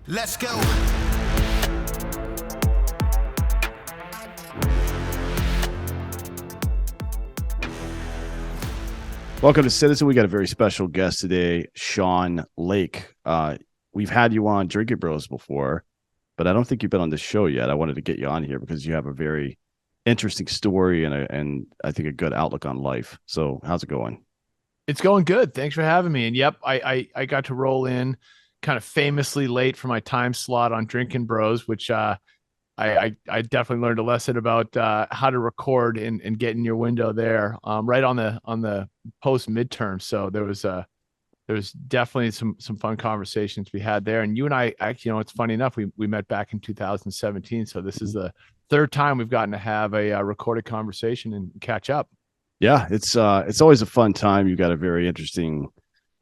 Let's go. Welcome to Citizen. We got a very special guest today, Sean Lake. We've had you on Drinking Bros before, but I don't think you've been on this show yet. I wanted to get you on here because you have a very interesting story and I think a good outlook on life. So how's it going? It's going good. Thanks for having me. And yep, I got to roll in kind of famously late for my time slot on Drinking Bros, which I definitely learned a lesson about how to record and get in your window there, right on the post midterm. So there was definitely some fun conversations we had there. And you and I actually, it's funny enough, we met back in 2017. So this is the third time we've gotten to have a recorded conversation and catch up. Yeah, it's always a fun time. You got a very interesting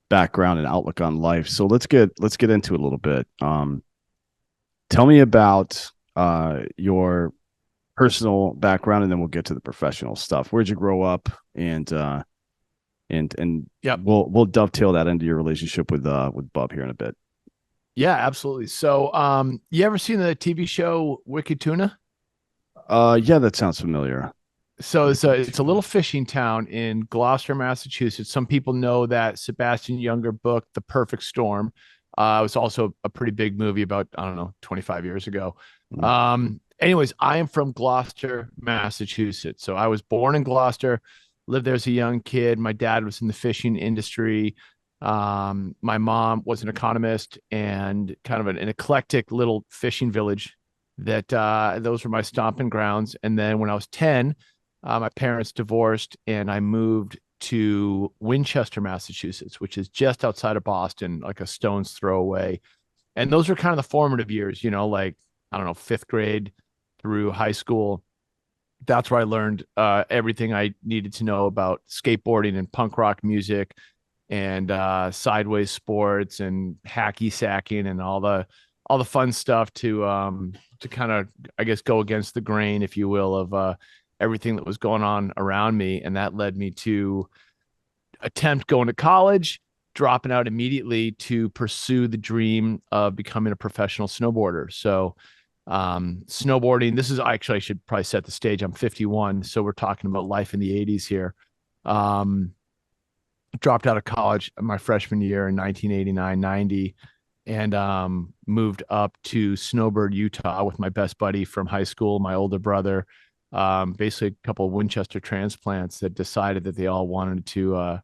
background and outlook on life. So let's get into it a little bit. Tell me about your personal background, and then we'll get to the professional stuff. Where'd you grow up, and Yeah, we'll dovetail that into your relationship with Bub here in a bit. yeah, absolutely. So, you ever seen the TV show Wicked Tuna? Yeah, that sounds familiar. So it's a little fishing town in Gloucester, Massachusetts. Some people know that Sebastian Younger book, The Perfect Storm. It was also a pretty big movie about, I don't know, 25 years ago. Anyways, I am from Gloucester, Massachusetts. So I was born in Gloucester, lived there as a young kid. My dad was in the fishing industry. My mom was an economist and kind of an eclectic little fishing village that those were my stomping grounds. And then when I was 10, my parents divorced and I moved to Winchester, Massachusetts, which is just outside of Boston, like a stone's throw away. And those are kind of the formative years, like, I don't know, fifth grade through high school. That's where I learned everything I needed to know about skateboarding and punk rock music and sideways sports and hacky sacking and all the fun stuff to kind of, I guess, go against the grain, if you will, of everything that was going on around me. And that led me to attempt going to college, dropping out immediately to pursue the dream of becoming a professional snowboarder. So, snowboarding, this is actually, I should probably set the stage. I'm 51. So we're talking about life in the 80s here. Dropped out of college my freshman year in 1989, 90, and moved up to Snowbird, Utah with my best buddy from high school, my older brother. Basically a couple of Winchester transplants that decided that they all wanted to,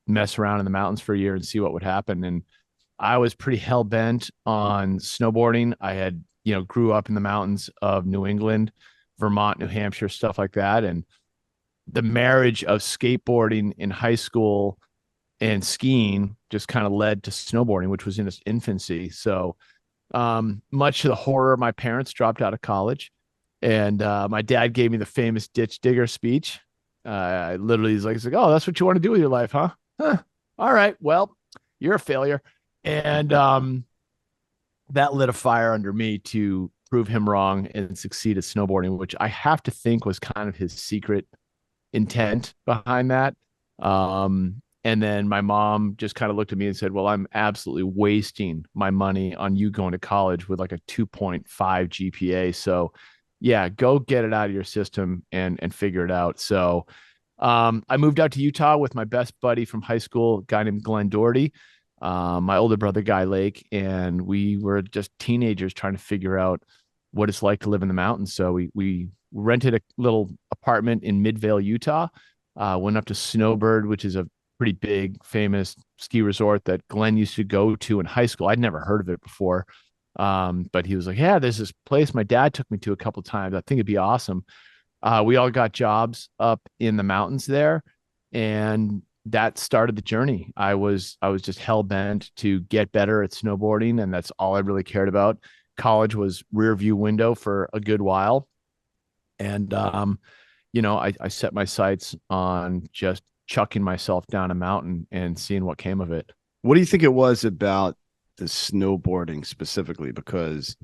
mess around in the mountains for a year and see what would happen. And I was pretty hell bent on snowboarding. I had, grew up in the mountains of New England, Vermont, New Hampshire, stuff like that. And the marriage of skateboarding in high school and skiing just kind of led to snowboarding, which was in its infancy. So, much to the horror of my parents, dropped out of college. And my dad gave me the famous ditch digger speech. Literally, he's like, oh, that's what you want to do with your life, huh? Huh. All right. Well, you're a failure. And that lit a fire under me to prove him wrong and succeed at snowboarding, which I have to think was kind of his secret intent behind that. And then my mom just kind of looked at me and said, well, I'm absolutely wasting my money on you going to college with like a 2.5 GPA. So yeah, go get it out of your system and figure it out. So I moved out to Utah with my best buddy from high school, a guy named Glenn Doherty, my older brother, Guy Lake, and we were just teenagers trying to figure out what it's like to live in the mountains. So we rented a little apartment in Midvale, Utah, went up to Snowbird, which is a pretty big, famous ski resort that Glenn used to go to in high school. I'd never heard of it before. But he was like, yeah, there's this place my dad took me to a couple of times. I think it'd be awesome. We all got jobs up in the mountains there, and that started the journey. I was just hell bent to get better at snowboarding, and that's all I really cared about. College was rear view window for a good while. And I set my sights on just chucking myself down a mountain and seeing what came of it. What do you think it was about the snowboarding specifically? Because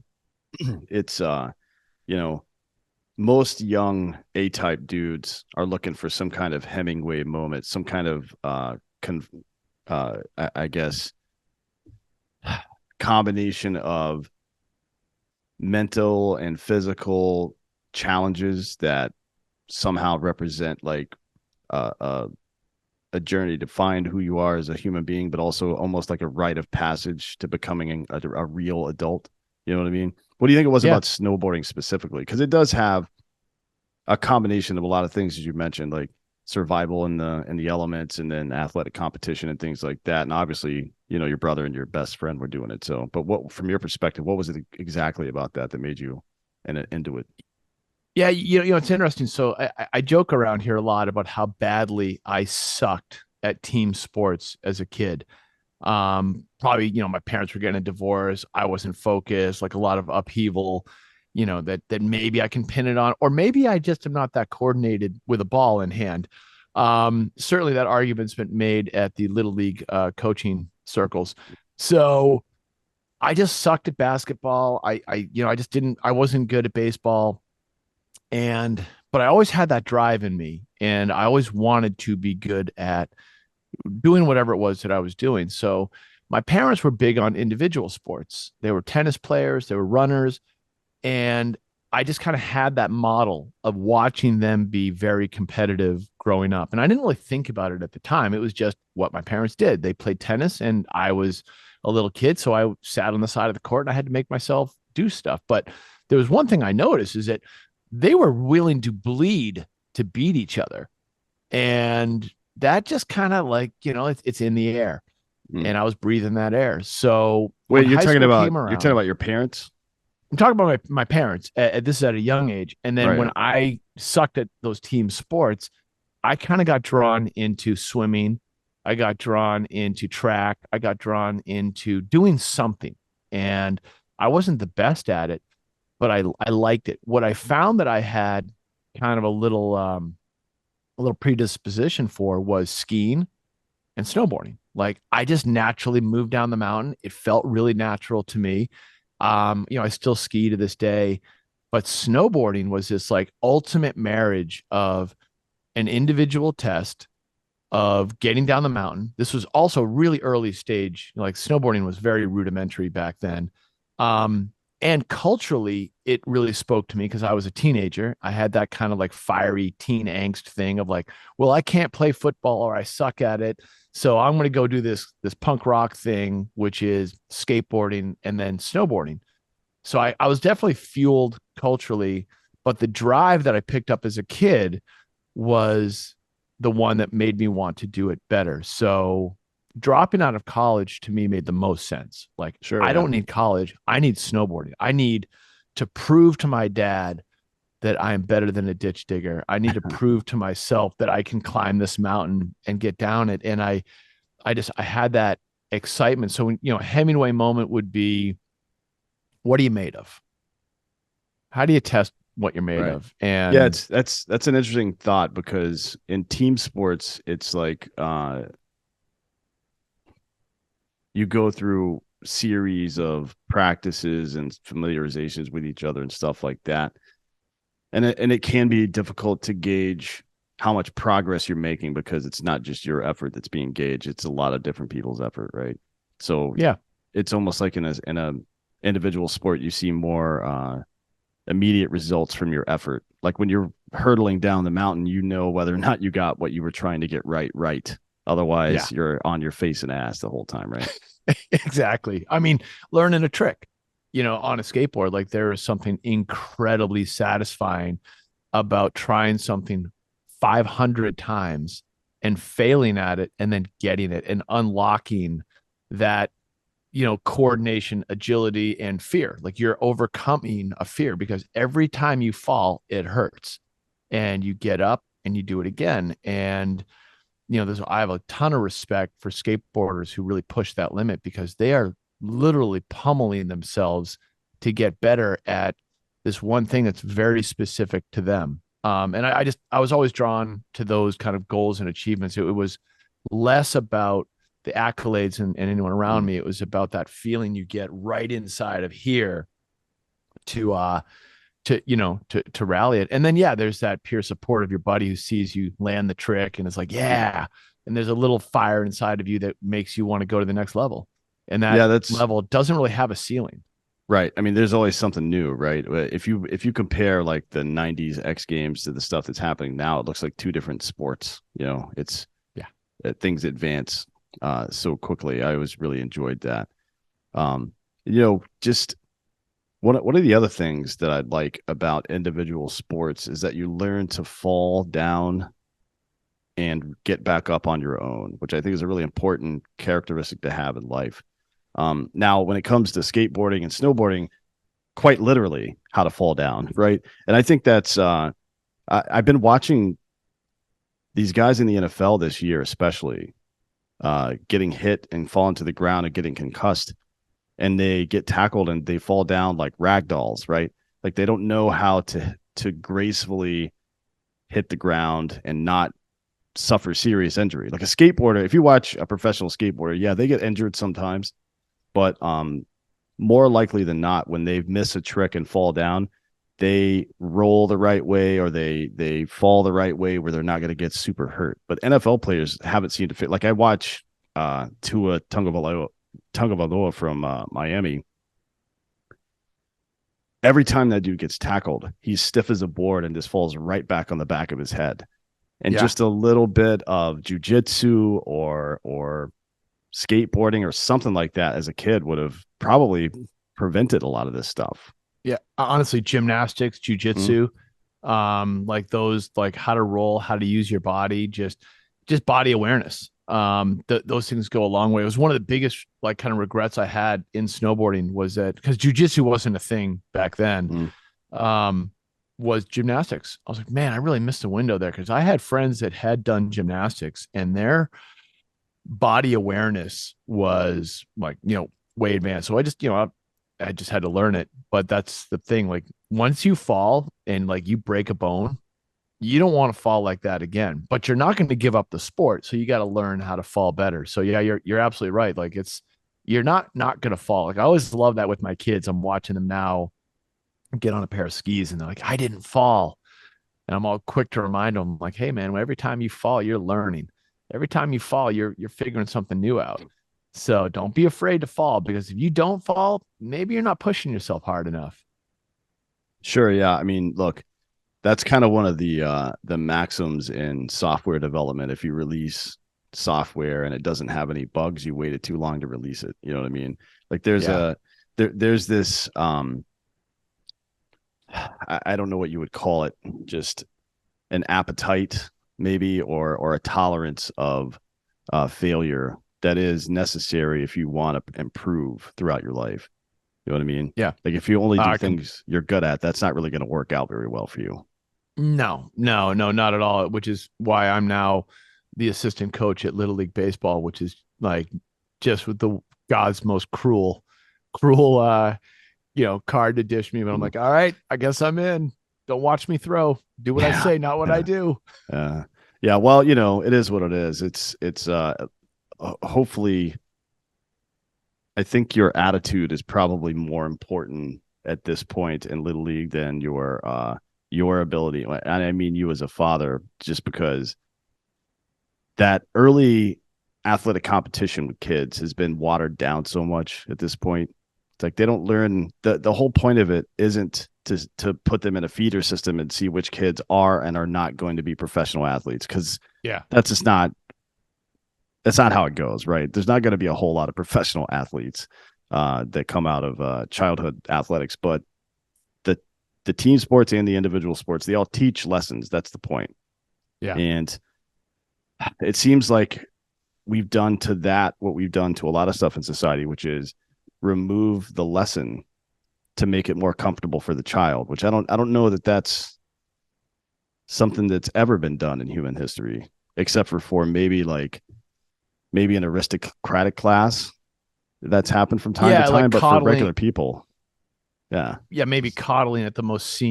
it's most young A-type dudes are looking for some kind of Hemingway moment, some kind of I guess combination of mental and physical challenges that somehow represent like a journey to find who you are as a human being, but also almost like a rite of passage to becoming a real adult. You know what I mean? What do you think it was Yeah. about snowboarding specifically? Because it does have a combination of a lot of things, as you mentioned, like survival in the elements, and then athletic competition and things like that. And obviously, you know, your brother and your best friend were doing it. So, but what, from your perspective, what was it exactly about that that made you into it? Yeah, it's interesting. So I joke around here a lot about how badly I sucked at team sports as a kid. Probably, my parents were getting a divorce. I wasn't focused, like a lot of upheaval, that maybe I can pin it on, or maybe I just am not that coordinated with a ball in hand. Certainly that argument's been made at the little league coaching circles. So I just sucked at basketball. I just didn't, I wasn't good at baseball. But I always had that drive in me, and I always wanted to be good at doing whatever it was that I was doing. So my parents were big on individual sports. They were tennis players, they were runners, and I just kind of had that model of watching them be very competitive growing up. And I didn't really think about it at the time. It was just what my parents did. They played tennis, and I was a little kid, so I sat on the side of the court and I had to make myself do stuff. But there was one thing I noticed is that they were willing to bleed to beat each other. And that just kind of like, it's in the air. Hmm. And I was breathing that air. So when Wait, high school came you're talking around, about your parents, I'm talking about my parents. This is at a young age. And then when right? I sucked at those team sports, I kind of got drawn into swimming. I got drawn into track. I got drawn into doing something. And I wasn't the best at it, but I liked it. What I found that I had kind of a little predisposition for was skiing and snowboarding. Like I just naturally moved down the mountain. It felt really natural to me. I still ski to this day, but snowboarding was this like ultimate marriage of an individual test of getting down the mountain. This was also really early stage. Like snowboarding was very rudimentary back then. Um, and culturally, it really spoke to me because I was a teenager. I had that kind of like fiery teen angst thing of like, well, I can't play football or I suck at it. So I'm going to go do this punk rock thing, which is skateboarding and then snowboarding. So I was definitely fueled culturally, but the drive that I picked up as a kid was the one that made me want to do it better. So dropping out of college to me made the most sense. Like, Sure, I yeah. don't need college. I need snowboarding. I need to prove to my dad that I am better than a ditch digger. I need to prove to myself that I can climb this mountain and get down it. And I had that excitement. So, a Hemingway moment would be, what are you made of? How do you test what you're made Right. of? Yeah, And it's that's an interesting thought because in team sports, it's like you go through series of practices and familiarizations with each other and stuff like that. And it can be difficult to gauge how much progress you're making because it's not just your effort that's being gauged, it's a lot of different people's effort, right? So yeah, it's almost like in a individual sport you see more immediate results from your effort. Like when you're hurtling down the mountain, you know whether or not you got what you were trying to get right. yeah, Otherwise, you're on your face and ass the whole time, right? exactly. I mean, learning a trick, on a skateboard, like there is something incredibly satisfying about trying something 500 times and failing at it and then getting it and unlocking that, coordination, agility, and fear. Like you're overcoming a fear because every time you fall, it hurts and you get up and you do it again. And I have a ton of respect for skateboarders who really push that limit because they are literally pummeling themselves to get better at this one thing that's very specific to them. And I was always drawn to those kind of goals and achievements. It was less about the accolades and anyone around Mm. me. It was about that feeling you get right inside of here to to rally it. And then yeah, there's that peer support of your buddy who sees you land the trick and it's like, yeah. And there's a little fire inside of you that makes you want to go to the next level. and that Yeah, that's level doesn't really have a ceiling. right. I mean, there's always something new, right? If you compare like the 90s X Games to the stuff that's happening now, it looks like two different sports. It's Yeah. things advance so quickly. I always really enjoyed that. Just one of the other things that I'd like about individual sports is that you learn to fall down and get back up on your own, which I think is a really important characteristic to have in life. Now, when it comes to skateboarding and snowboarding, quite literally how to fall down, right? And I think that's I've been watching these guys in the NFL this year, especially getting hit and falling to the ground and getting concussed, and they get tackled and they fall down like rag dolls, right? Like they don't know how to gracefully hit the ground and not suffer serious injury. Like a skateboarder, if you watch a professional skateboarder, yeah, they get injured sometimes, but more likely than not, when they miss a trick and fall down, they roll the right way or they fall the right way where they're not going to get super hurt. But NFL players haven't seemed to fit. Like I watch Tua Tagovailoa from Miami. Every time that dude gets tackled, he's stiff as a board and just falls right back on the back of his head. And Yeah. just a little bit of jujitsu or skateboarding or something like that as a kid would have probably prevented a lot of this stuff. Yeah. Honestly, gymnastics, jujitsu, like those, like how to roll, how to use your body, just body awareness. Those things go a long way. It was one of the biggest like kind of regrets I had in snowboarding was that because jujitsu wasn't a thing back then. Was gymnastics. I was like, man, I really missed a window there because I had friends that had done gymnastics and their body awareness was like, way advanced. So I just had to learn it. But that's the thing. Like once you fall and like you break a bone, you don't want to fall like that again, but you're not going to give up the sport. So you got to learn how to fall better. So yeah, you're absolutely right. Like you're not going to fall. Like I always love that with my kids. I'm watching them now get on a pair of skis and they're like, I didn't fall. And I'm all quick to remind them like, hey man, every time you fall, you're learning. Every time you fall, you're figuring something new out. So don't be afraid to fall because if you don't fall, maybe you're not pushing yourself hard enough. Sure, yeah. I mean, look, that's kind of one of the maxims in software development. If you release software and it doesn't have any bugs, you waited too long to release it. You know what I mean? Like there's this I don't know what you would call it, just an appetite maybe or a tolerance of failure that is necessary if you want to improve throughout your life. You know what I mean? Yeah. Like if you only do I can things you're good at, that's not really going to work out very well for you. No, not at all. Which is why I'm now the assistant coach at Little League Baseball, which is like just with the God's most cruel, card to dish me. But I'm like, all right, I guess I'm in. Don't watch me throw. Do what I say, not what I do. Yeah. Well, it is what it is. It's hopefully, I think your attitude is probably more important at this point in Little League than your ability. And I mean you as a father, just because that early athletic competition with kids has been watered down so much at this point. It's like they don't learn the whole point of it isn't to put them in a feeder system and see which kids are and are not going to be professional athletes, because that's just not how it goes, right? There's not going to be a whole lot of professional athletes that come out of childhood athletics, but the team sports and the individual sports, they all teach lessons. That's the point. Yeah. And it seems like we've done to that what we've done to a lot of stuff in society, which is remove the lesson to make it more comfortable for the child, which I don't know that that's something that's ever been done in human history, except for maybe an aristocratic class that's happened from time to time, like but coddling, for regular people. Yeah, maybe coddling at the most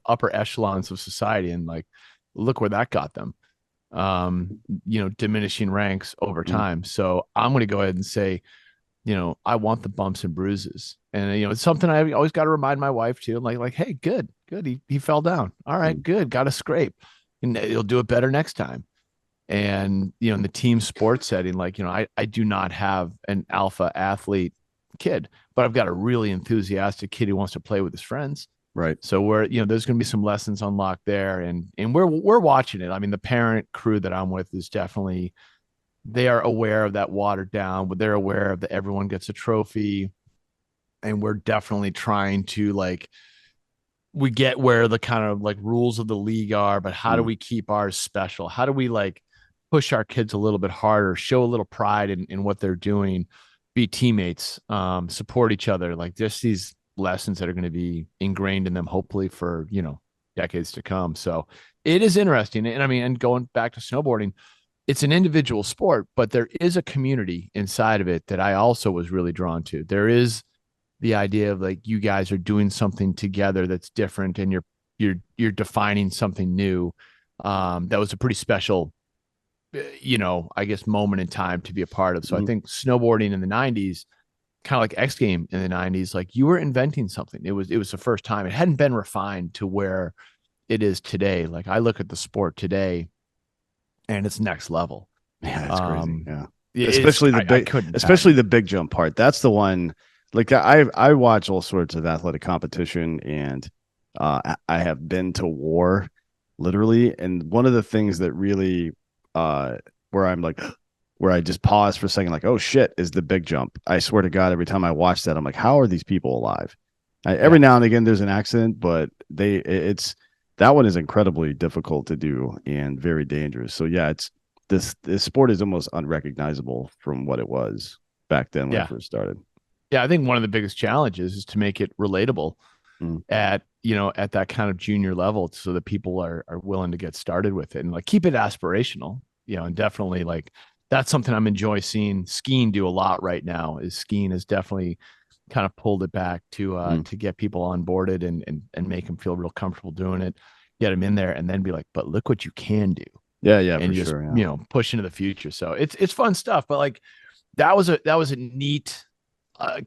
upper echelons of society, and like, look where that got them. Diminishing ranks over time. So I'm going to go ahead and say, I want the bumps and bruises, and it's something I always got to remind my wife too. I'm like, hey, good, he fell down. All right, good, got a scrape, and he'll do it better next time. And, in the team sports setting, like, I do not have an alpha athlete kid, but I've got a really enthusiastic kid who wants to play with his friends. Right. So there's going to be some lessons unlocked there, and we're watching it. I mean, the parent crew that I'm with is definitely, they are aware of that watered down, but they're aware of that everyone gets a trophy, and we're definitely trying to, like, we get where the kind of like rules of the league are, but how do we keep ours special? How do we like push our kids a little bit harder, show a little pride in what they're doing, be teammates, support each other, like just these lessons that are going to be ingrained in them, hopefully for, decades to come. So it is interesting. And I mean, and going back to snowboarding, it's an individual sport, but there is a community inside of it that I also was really drawn to. There is the idea of like, you guys are doing something together that's different, and you're defining something new. That was a pretty special, I guess, moment in time to be a part of. So I think snowboarding in the 90s, kind of like X Game in the 90s, like you were inventing something. It was the first time. It hadn't been refined to where it is today. Like I look at the sport today and it's next level. Yeah, it's crazy. Yeah. Especially the big jump part. That's the one. Like I watch all sorts of athletic competition, and I have been to war, literally. And one of the things that really, where I'm like, where I just pause for a second, like, oh shit, is the big jump. I swear to God, every time I watch that, I'm like, how are these people alive? Every now and again, there's an accident, but that one is incredibly difficult to do and very dangerous. So yeah, this sport is almost unrecognizable from what it was back then when I first started. Yeah, I think one of the biggest challenges is to make it relatable at that kind of junior level, so that people are willing to get started with it, and like keep it aspirational, and definitely like that's something I'm enjoying seeing skiing do a lot right now. Is skiing has definitely kind of pulled it back to get people onboarded and make them feel real comfortable doing it, get them in there, and then be like, but look what you can do. Yeah, and just push into the future. So it's fun stuff. But like that was a neat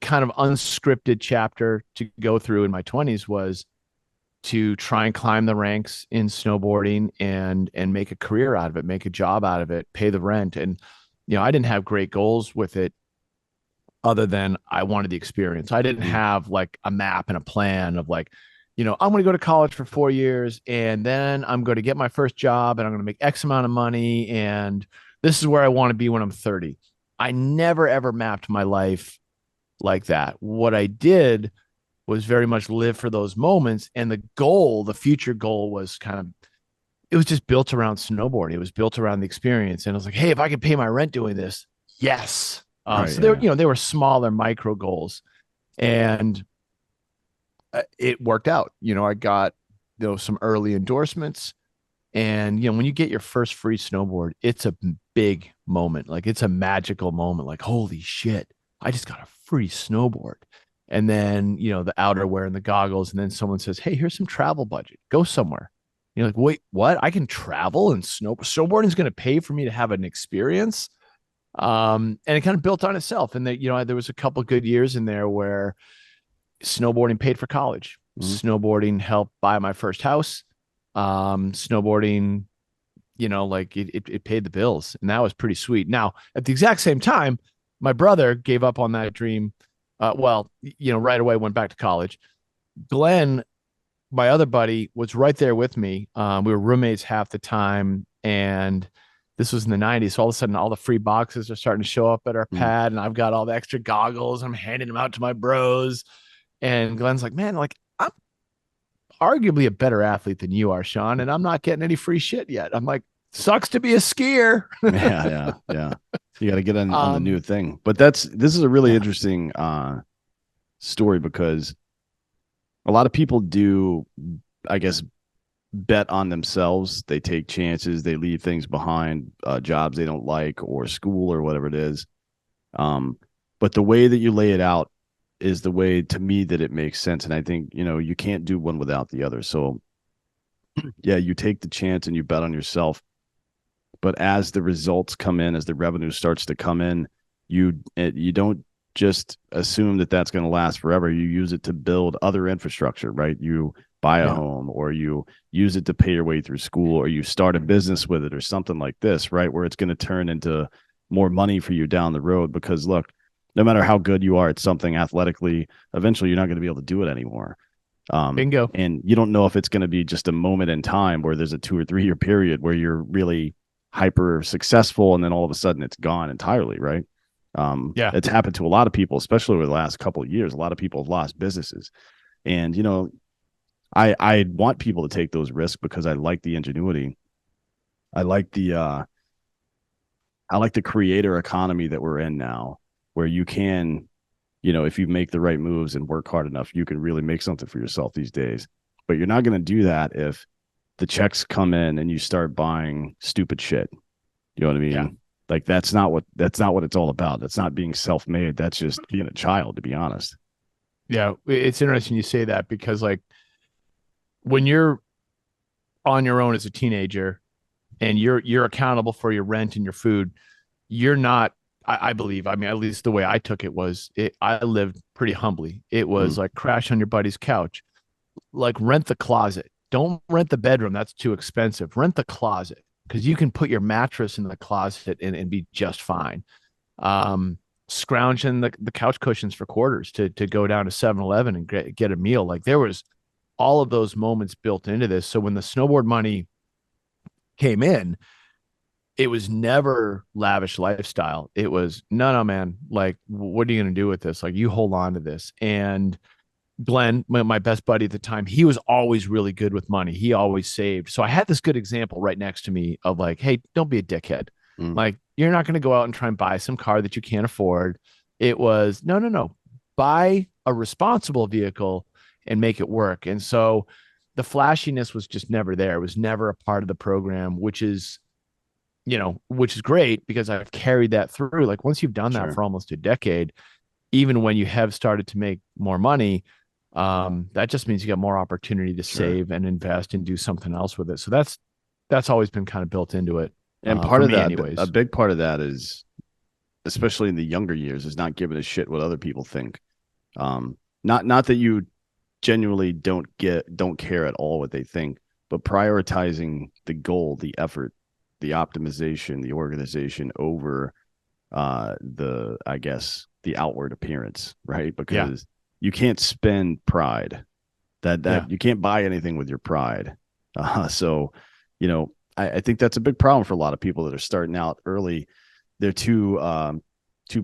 kind of unscripted chapter to go through in my 20s, was to try and climb the ranks in snowboarding and make a career out of it, make a job out of it, pay the rent. And I didn't have great goals with it other than I wanted the experience. I didn't have like a map and a plan of like, I'm going to go to college for 4 years, and then I'm going to get my first job, and I'm going to make X amount of money, and this is where I want to be when I'm 30. I never ever mapped my life like that. What I did was very much live for those moments, and the future goal was it was just built around snowboarding. It was built around the experience, and I was like, hey, if I could pay my rent doing this, yes. They were smaller micro goals, and it worked out. I got some early endorsements, and when you get your first free snowboard, it's a big moment. Like it's a magical moment. Like, holy shit, I just got a free snowboard. And then, the outerwear and the goggles. And then someone says, hey, here's some travel budget. Go somewhere. You're like, wait, what? I can travel and snowboarding is going to pay for me to have an experience. And it kind of built on itself. And there was a couple good years in there where snowboarding paid for college. Snowboarding helped buy my first house. Snowboarding, like it paid the bills. And that was pretty sweet. Now, at the exact same time, my brother gave up on that dream. Right away went back to college. Glenn, my other buddy, was right there with me. We were roommates half the time, and this was in the 90s. So all of a sudden, all the free boxes are starting to show up at our pad, and I've got all the extra goggles. I'm handing them out to my bros, and Glenn's like, man, like I'm arguably a better athlete than you are, Sean, and I'm not getting any free shit yet. I'm like, sucks to be a skier. Yeah. You got to get on the new thing. But this is a really interesting story, because a lot of people do, I guess, bet on themselves. They take chances. They leave things behind, jobs they don't like, or school, or whatever it is. But the way that you lay it out is the way, to me, that it makes sense. And I think, you can't do one without the other. So yeah, you take the chance and you bet on yourself. But as the results come in, as the revenue starts to come in, you don't just assume that that's going to last forever. You use it to build other infrastructure, right? You buy a Yeah. home, or you use it to pay your way through school, or you start a business with it, or something like this, right? Where it's going to turn into more money for you down the road. Because look, no matter how good you are at something athletically, eventually you're not going to be able to do it anymore. Bingo. And you don't know if it's going to be just a moment in time where there's a 2 or 3 year period where you're really hyper successful, and then all of a sudden it's gone entirely, right? Yeah. It's happened to a lot of people, especially over the last couple of years. A lot of people have lost businesses, and I want people to take those risks because I like the ingenuity. I like the creator economy that we're in now, where you can, if you make the right moves and work hard enough, you can really make something for yourself these days. But you're not going to do that if the checks come in and you start buying stupid shit. You know what I mean? Yeah. Like that's not what it's all about. That's not being self-made. That's just being a child, to be honest. Yeah. It's interesting you say that because like when you're on your own as a teenager and you're accountable for your rent and your food, you're not I believe, I mean, at least the way I took it was I lived pretty humbly. It was Mm, like crash on your buddy's couch, like rent the closet. Don't rent the bedroom. That's too expensive. Rent the closet because you can put your mattress in the closet and be just fine. Um, Scrounging the couch cushions for quarters to go down to 7-Eleven and get a meal. Like there was all of those moments built into this. So when the snowboard money came in, it was never lavish lifestyle. It was no, man. Like, what are you going to do with this? Like, you hold on to this. And Glenn, my best buddy at the time, he was always really good with money. He always saved. So I had this good example right next to me of like, hey, don't be a dickhead. mm. Like, you're not going to go out and try and buy some car that you can't afford. It was no, no, no. Buy a responsible vehicle and make it work. And so the flashiness was just never there. It was never a part of the program, which is great because I've carried that through. Like once you've done that Sure, for almost a decade, even when you have started to make more money, that just means you got more opportunity to sure. save and invest and do something else with it. So that's always been kind of built into it, And part for of me, that, a anyways. big part of that is, especially in the younger years, is not giving a shit what other people think. Not that you genuinely don't care at all what they think, but prioritizing the goal, the effort, the optimization, the organization over the I guess the outward appearance, right? Yeah, Because you can't spend pride. yeah, That you can't buy anything with your pride. So, I think that's a big problem for a lot of people that are starting out early. They're too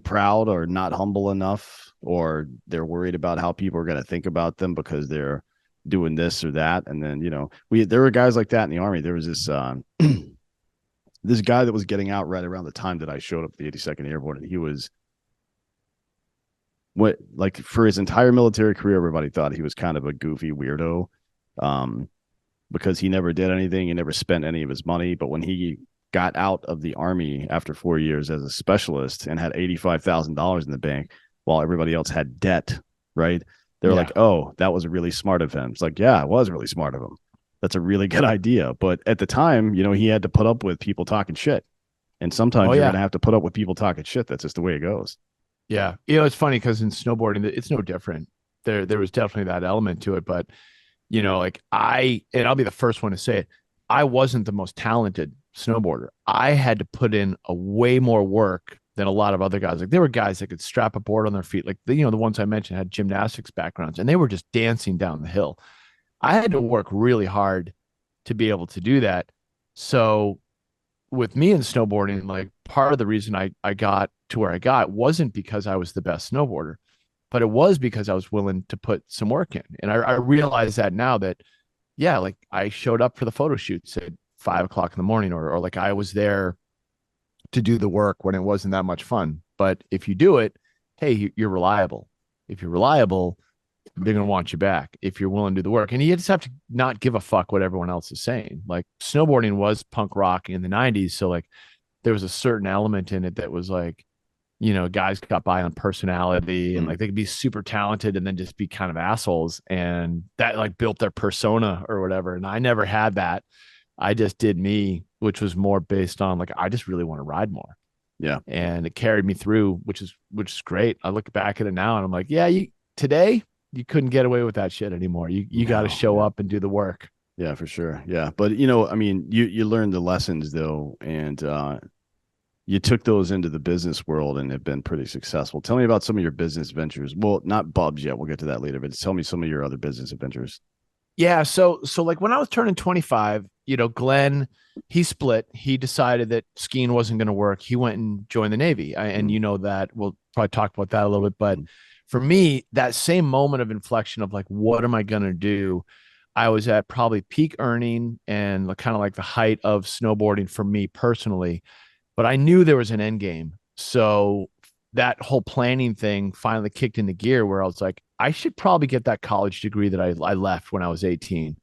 proud or not humble enough, or they're worried about how people are going to think about them because they're doing this or that. And then, there were guys like that in the army. There was this this guy that was getting out right around the time that I showed up at the 82nd Airborne, and he was what, like, for his entire military career, everybody thought he was kind of a goofy weirdo, um, because he never did anything, he never spent any of his money. But when he got out of the army after 4 years as a specialist and had $85,000 in the bank, while everybody else had debt, right? They were yeah. like, "Oh, that was really smart of him." It's like, yeah, it was really smart of him. That's a really good idea. But at the time, he had to put up with people talking shit. And Oh sometimes you're going yeah, to have to put up with people talking shit. That's just the way it goes. yeah. It's funny because in snowboarding, it's no different. There was definitely that element to it, but like and I'll be the first one to say it, I wasn't the most talented snowboarder. I had to put in a way more work than a lot of other guys. Like there were guys that could strap a board on their feet. Like the ones I mentioned had gymnastics backgrounds and they were just dancing down the hill. I had to work really hard to be able to do that. So with me in snowboarding, like part of the reason I got to where I got wasn't because I was the best snowboarder, but it was because I was willing to put some work in. And I realize that now that, yeah, like I showed up for the photo shoots at 5 o'clock in the morning, or like I was there to do the work when it wasn't that much fun. But if you do it, hey, you're reliable. If you're reliable, they're going to want you back if you're willing to do the work. And you just have to not give a fuck what everyone else is saying. Like snowboarding was punk rock in the 90s. So, like, there was a certain element in it that was like, guys got by on personality and Mm. like they could be super talented and then just be kind of assholes. And that like built their persona or whatever. And I never had that. I just did me, which was more based on like, I just really want to ride more. Yeah. And it carried me through, which is great. I look back at it now and I'm like, yeah, today you couldn't get away with that shit anymore. You got to No, show yeah. up and do the work. Yeah, for sure. Yeah. But you know, I mean, you learned the lessons though, and you took those into the business world and have been pretty successful. Tell me about some of your business ventures. Well, not Bubs yet. We'll get to that later, but tell me some of your other business adventures. Yeah, so like when I was turning 25, Glenn, he split. He decided that skiing wasn't going to work. He went and joined the Navy. And Mm, you know that. We'll probably talk about that a little bit, but mm, for me, that same moment of inflection of like what am I going to do? I was at probably peak earning and kind of like the height of snowboarding for me personally, but I knew there was an end game. So that whole planning thing finally kicked into gear where I was like, I should probably get that college degree that I left when I was 18.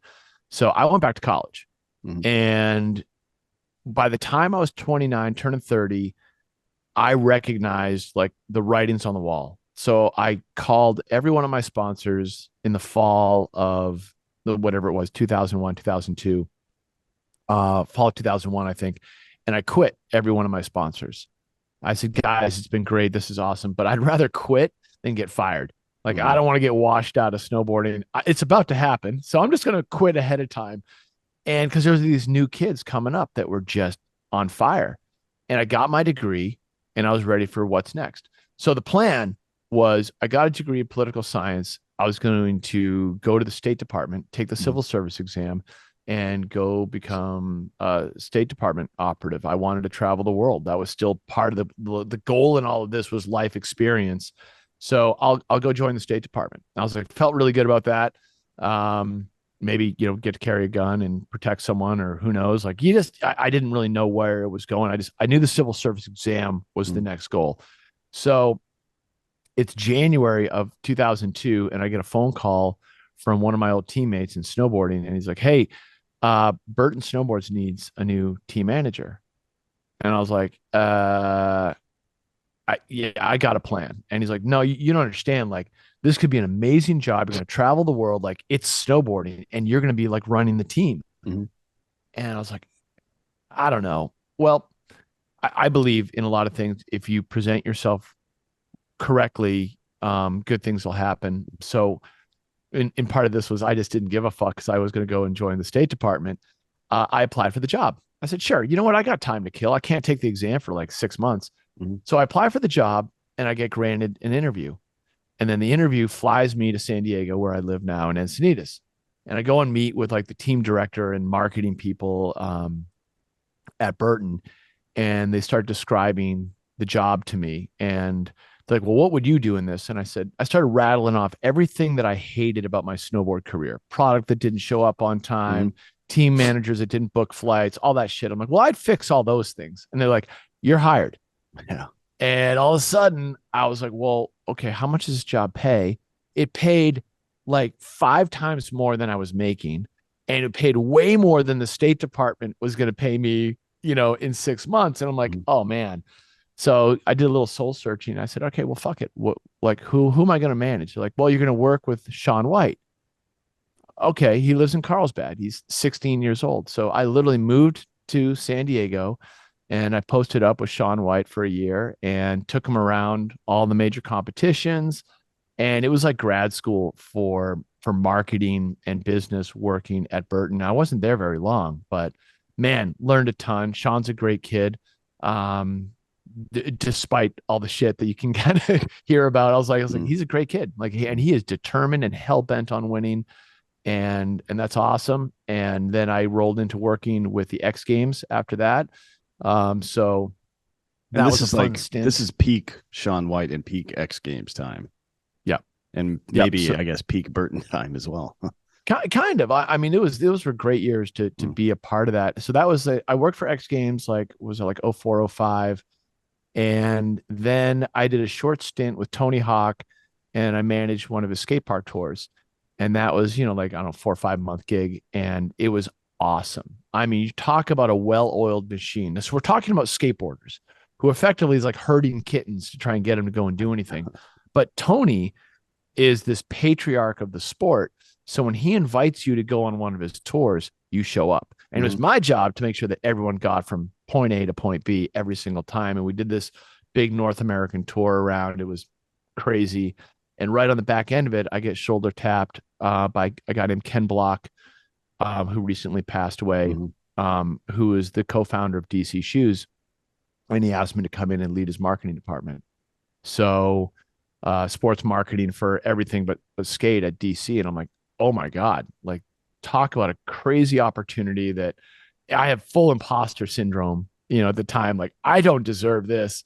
So I went back to college. mm, And by the time I was 29, turning 30, I recognized like the writings on the wall. So I called every one of my sponsors in the fall of whatever it was, 2001, 2002, fall of 2001, I think. And I quit every one of my sponsors. I said, guys, it's been great. This is awesome, but I'd rather quit than get fired. Like, I mm, don't want to get washed out of snowboarding. It's about to happen. So I'm just going to quit ahead of time. And because there's these new kids coming up that were just on fire. And I got my degree and I was ready for what's next. So the plan was I got a degree in political science. I was going to go to the State Department, take the mm. civil service exam, and go become a State Department operative. I wanted to travel the world. That was still part of the goal in all of this was life experience. So I'll go join the State Department. I was like, felt really good about that. Maybe get to carry a gun and protect someone, or who knows. Like I didn't really know where it was going. I knew the civil service exam was the Mm. next goal. So it's January of 2002, and I get a phone call from one of my old teammates in snowboarding, and he's like, "Hey, Burton Snowboards needs a new team manager." And I was like, yeah, I got a plan. And he's like, "No, you don't understand. Like, this could be an amazing job. You're going to travel the world. Like, it's snowboarding, and you're going to be like running the team." Mm-hmm. And I was like, I don't know. Well, I believe in a lot of things. If you present yourself correctly, good things will happen. So, in part of this was I just didn't give a fuck because I was going to go and join the State Department. I applied for the job. I said, sure. You know what? I got time to kill. I can't take the exam for like 6 months. Mm-hmm. So I apply for the job and I get granted an interview. And then the interview flies me to San Diego, where I live now in Encinitas. And I go and meet with like the team director and marketing people at Burton. And they start describing the job to me. And they're like, well, what would you do in this? And I started rattling off everything that I hated about my snowboard career: product that didn't show up on Mm-hmm. time, team managers that didn't book flights, all that shit. I'm like, well, I'd fix all those things. And they're like, you're hired. Yeah. And all of a sudden, I was like, well, okay, how much does this job pay? It paid like 5 times more than I was making. And it paid way more than the State Department was going to pay me, in 6 months. And I'm like, Mm-hmm. oh, man. So I did a little soul searching. I said, okay, well, fuck it. What, like, who am I going to manage? They're like, well, you're going to work with Sean White. Okay, he lives in Carlsbad. He's 16 years old. So I literally moved to San Diego and I posted up with Sean White for a year and took him around all the major competitions. And it was like grad school for marketing and business working at Burton. I wasn't there very long, but man, learned a ton. Sean's a great kid. Um, Despite all the shit that you can kind of hear about, I was like, Mm-hmm. he's a great kid. Like, and he is determined and hell bent on winning, and that's awesome. And then I rolled into working with the X Games after that. So And that was a fun this stint. is peak Sean White and peak X Games time, Yeah. and Yep. maybe So I guess peak Burton time as well. kind of. I mean, those were great years to Mm. be a part of that. So that was I worked for X Games like was it like 04, 05. And then I did a short stint with Tony Hawk and I managed one of his skate park tours. And that was, like, I don't know, 4 or 5 month gig. And it was awesome. I mean, you talk about a well-oiled machine. So we're talking about skateboarders who effectively is like herding kittens to try and get them to go and do anything. But Tony is this patriarch of the sport. So when he invites you to go on one of his tours, you show up. And it was Mm-hmm. my job to make sure that everyone got from point A to point B every single time. And we did this big North American tour around. It was crazy. And right on the back end of it, I get shoulder tapped by a guy named Ken Block, who recently passed away, Hmm. who is the co-founder of DC Shoes. And he asked me to come in and lead his marketing department. So sports marketing for everything but skate at DC. And I'm like, oh my God, like talk about a crazy opportunity that I have full imposter syndrome, at the time. Like, I don't deserve this.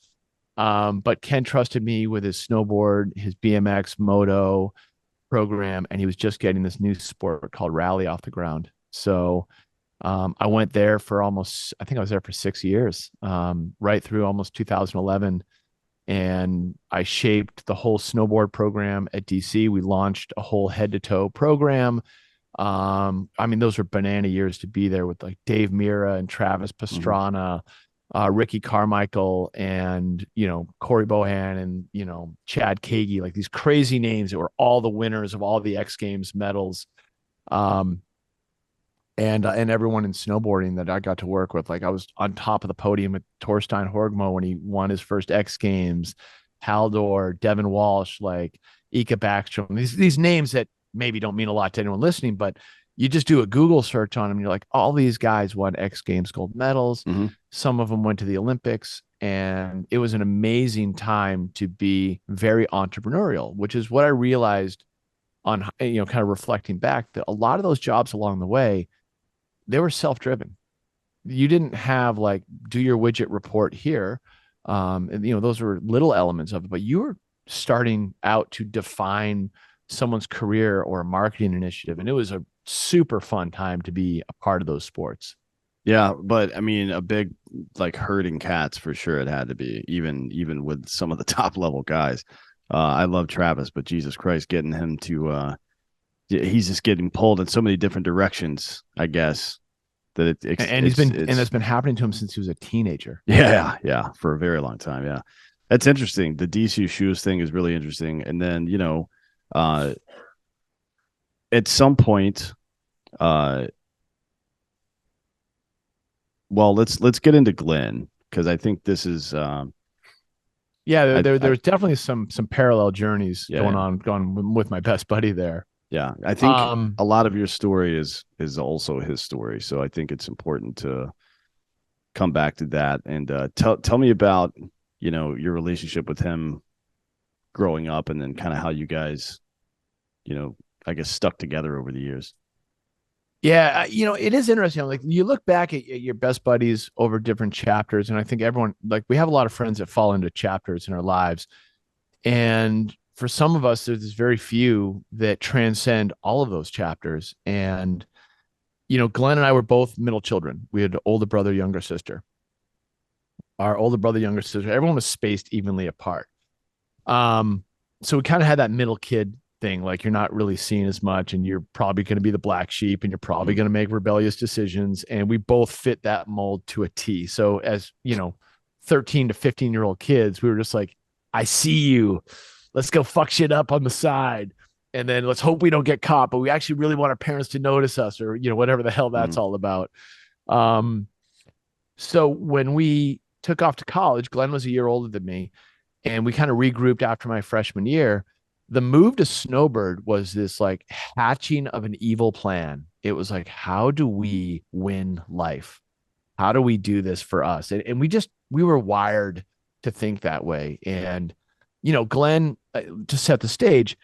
But Ken trusted me with his snowboard, his BMX, moto program, and he was just getting this new sport called rally off the ground. So I went there for I think I was there for 6 years, right through almost 2011. And I shaped the whole snowboard program at DC. We launched a whole head to toe program. I mean, those were banana years to be there with like Dave Mira and Travis Hmm. Pastrana, Ricky Carmichael, and Corey Bohan, and Chad Kagi, like these crazy names that were all the winners of all the X Games medals. Um, and everyone in snowboarding that I got to work with. Like, I was on top of the podium with Torstein Horgmo when he won his first X Games, Haldor, Devin Walsh, like Ika Backstrom. These names that maybe don't mean a lot to anyone listening, but you just do a Google search on them, and you're like, all these guys won X Games gold medals. Hmm. Some of them went to the Olympics, and it was an amazing time to be very entrepreneurial, which is what I realized on, kind of reflecting back, that a lot of those jobs along the way, they were self-driven. You didn't have like, do your widget report here. And those were little elements of it, but you were starting out to define someone's career or a marketing initiative. And it was a super fun time to be a part of those sports. Yeah, but I mean, a big like herding cats for sure. It had to be even with some of the top level guys. I love Travis, but Jesus Christ, getting him to he's just getting pulled in so many different directions. I guess that And it's that's been happening to him since he was a teenager. yeah, for a very long time. Yeah, that's interesting. The DC shoes thing is really interesting. And then uh, at some point, uh, well, let's get into Glenn because I think this is Yeah, I, there's definitely some parallel journeys yeah, yeah. going with my best buddy there. Yeah, I think Um, a lot of your story is also his story. So I think it's important to come back to that and tell me about your relationship with him growing up, and then kind of how you guys you know I guess stuck together over the years. Yeah, it is interesting. Like, you look back at your best buddies over different chapters, and I think everyone, like, we have a lot of friends that fall into chapters in our lives, and for some of us, there's very few that transcend all of those chapters. And Glenn and I were both middle children. We had an older brother, younger sister. Our older brother, younger sister, everyone was spaced evenly apart. Um, so we kind of had that middle kid thing. Like, you're not really seen as much, and you're probably going to be the black sheep, and you're probably Mm-hmm. going to make rebellious decisions. And we both fit that mold to a T. So as 13 to 15-year-old kids, we were just like, I see you. Let's go fuck shit up on the side. And then let's hope we don't get caught, but we actually really want our parents to notice us, or, whatever the hell that's all about. Um, so when we took off to college, Glenn was a year older than me, and we kind of regrouped after my freshman year. The move to Snowbird was this like hatching of an evil plan. It was like, how do we win life? How do we do this for us? And we were wired to think that way. And, Glenn, to set the stage,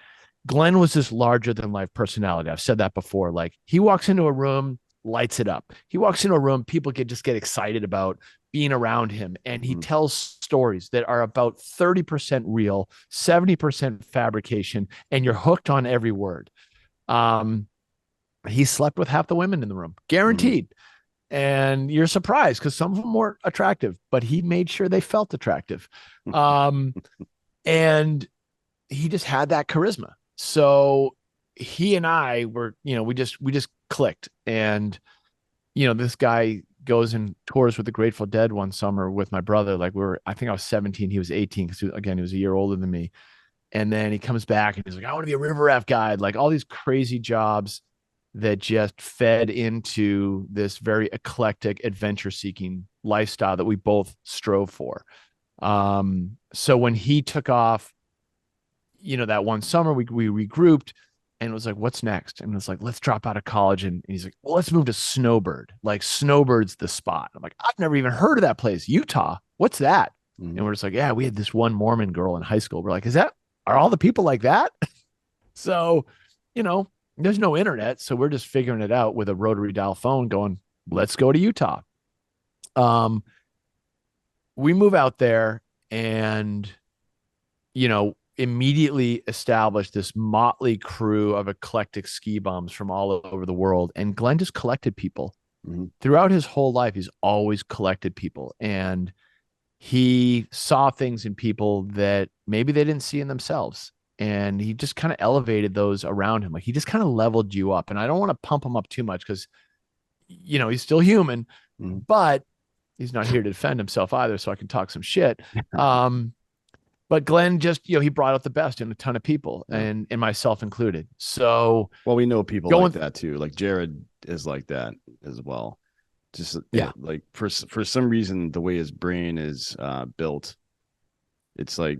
Glenn was this larger than life personality. I've said that before. Like, he walks into a room, lights it up. He walks into a room, people get excited about being around him, and he Mm-hmm. tells stories that are about 30% real, 70% fabrication, and you're hooked on every word. Um, he slept with half the women in the room, Mm-hmm. guaranteed. And you're surprised because some of them weren't attractive, but he made sure they felt attractive. Um, and he just had that charisma. So he and I were, we just clicked. And this guy goes and tours with the Grateful Dead one summer with my brother. Like, I think I was 17, he was 18, because again, he was a year older than me. And then he comes back and he's like, I want to be a river raft guide. Like, all these crazy jobs that just fed into this very eclectic adventure seeking lifestyle that we both strove for. So when he took off, that one summer we regrouped and it was like, what's next? And it was like, let's drop out of college. And he's like, well, let's move to Snowbird. Like Snowbird's the spot. I'm like, I've never even heard of that place. Utah. What's that? Mhm. And we're just like, yeah, we had this one Mormon girl in high school. We're like, are all the people like that? So, there's no internet. So we're just figuring it out with a rotary dial phone going, let's go to Utah. Um, we move out there and, immediately established this motley crew of eclectic ski bums from all over the world. And Glenn just collected people Mhm. throughout his whole life. He's always collected people. And he saw things in people that maybe they didn't see in themselves. And he just kind of elevated those around him. Like he just kind of leveled you up. And I don't want to pump him up too much because, he's still human, Mhm. but he's not here to defend himself either. So I can talk some shit. But Glenn just, he brought out the best in a ton of people Yeah. and myself included. So Well, we know people going, like that too. Like Jared is like that as well. Just yeah, like for some reason, the way his brain is built, it's like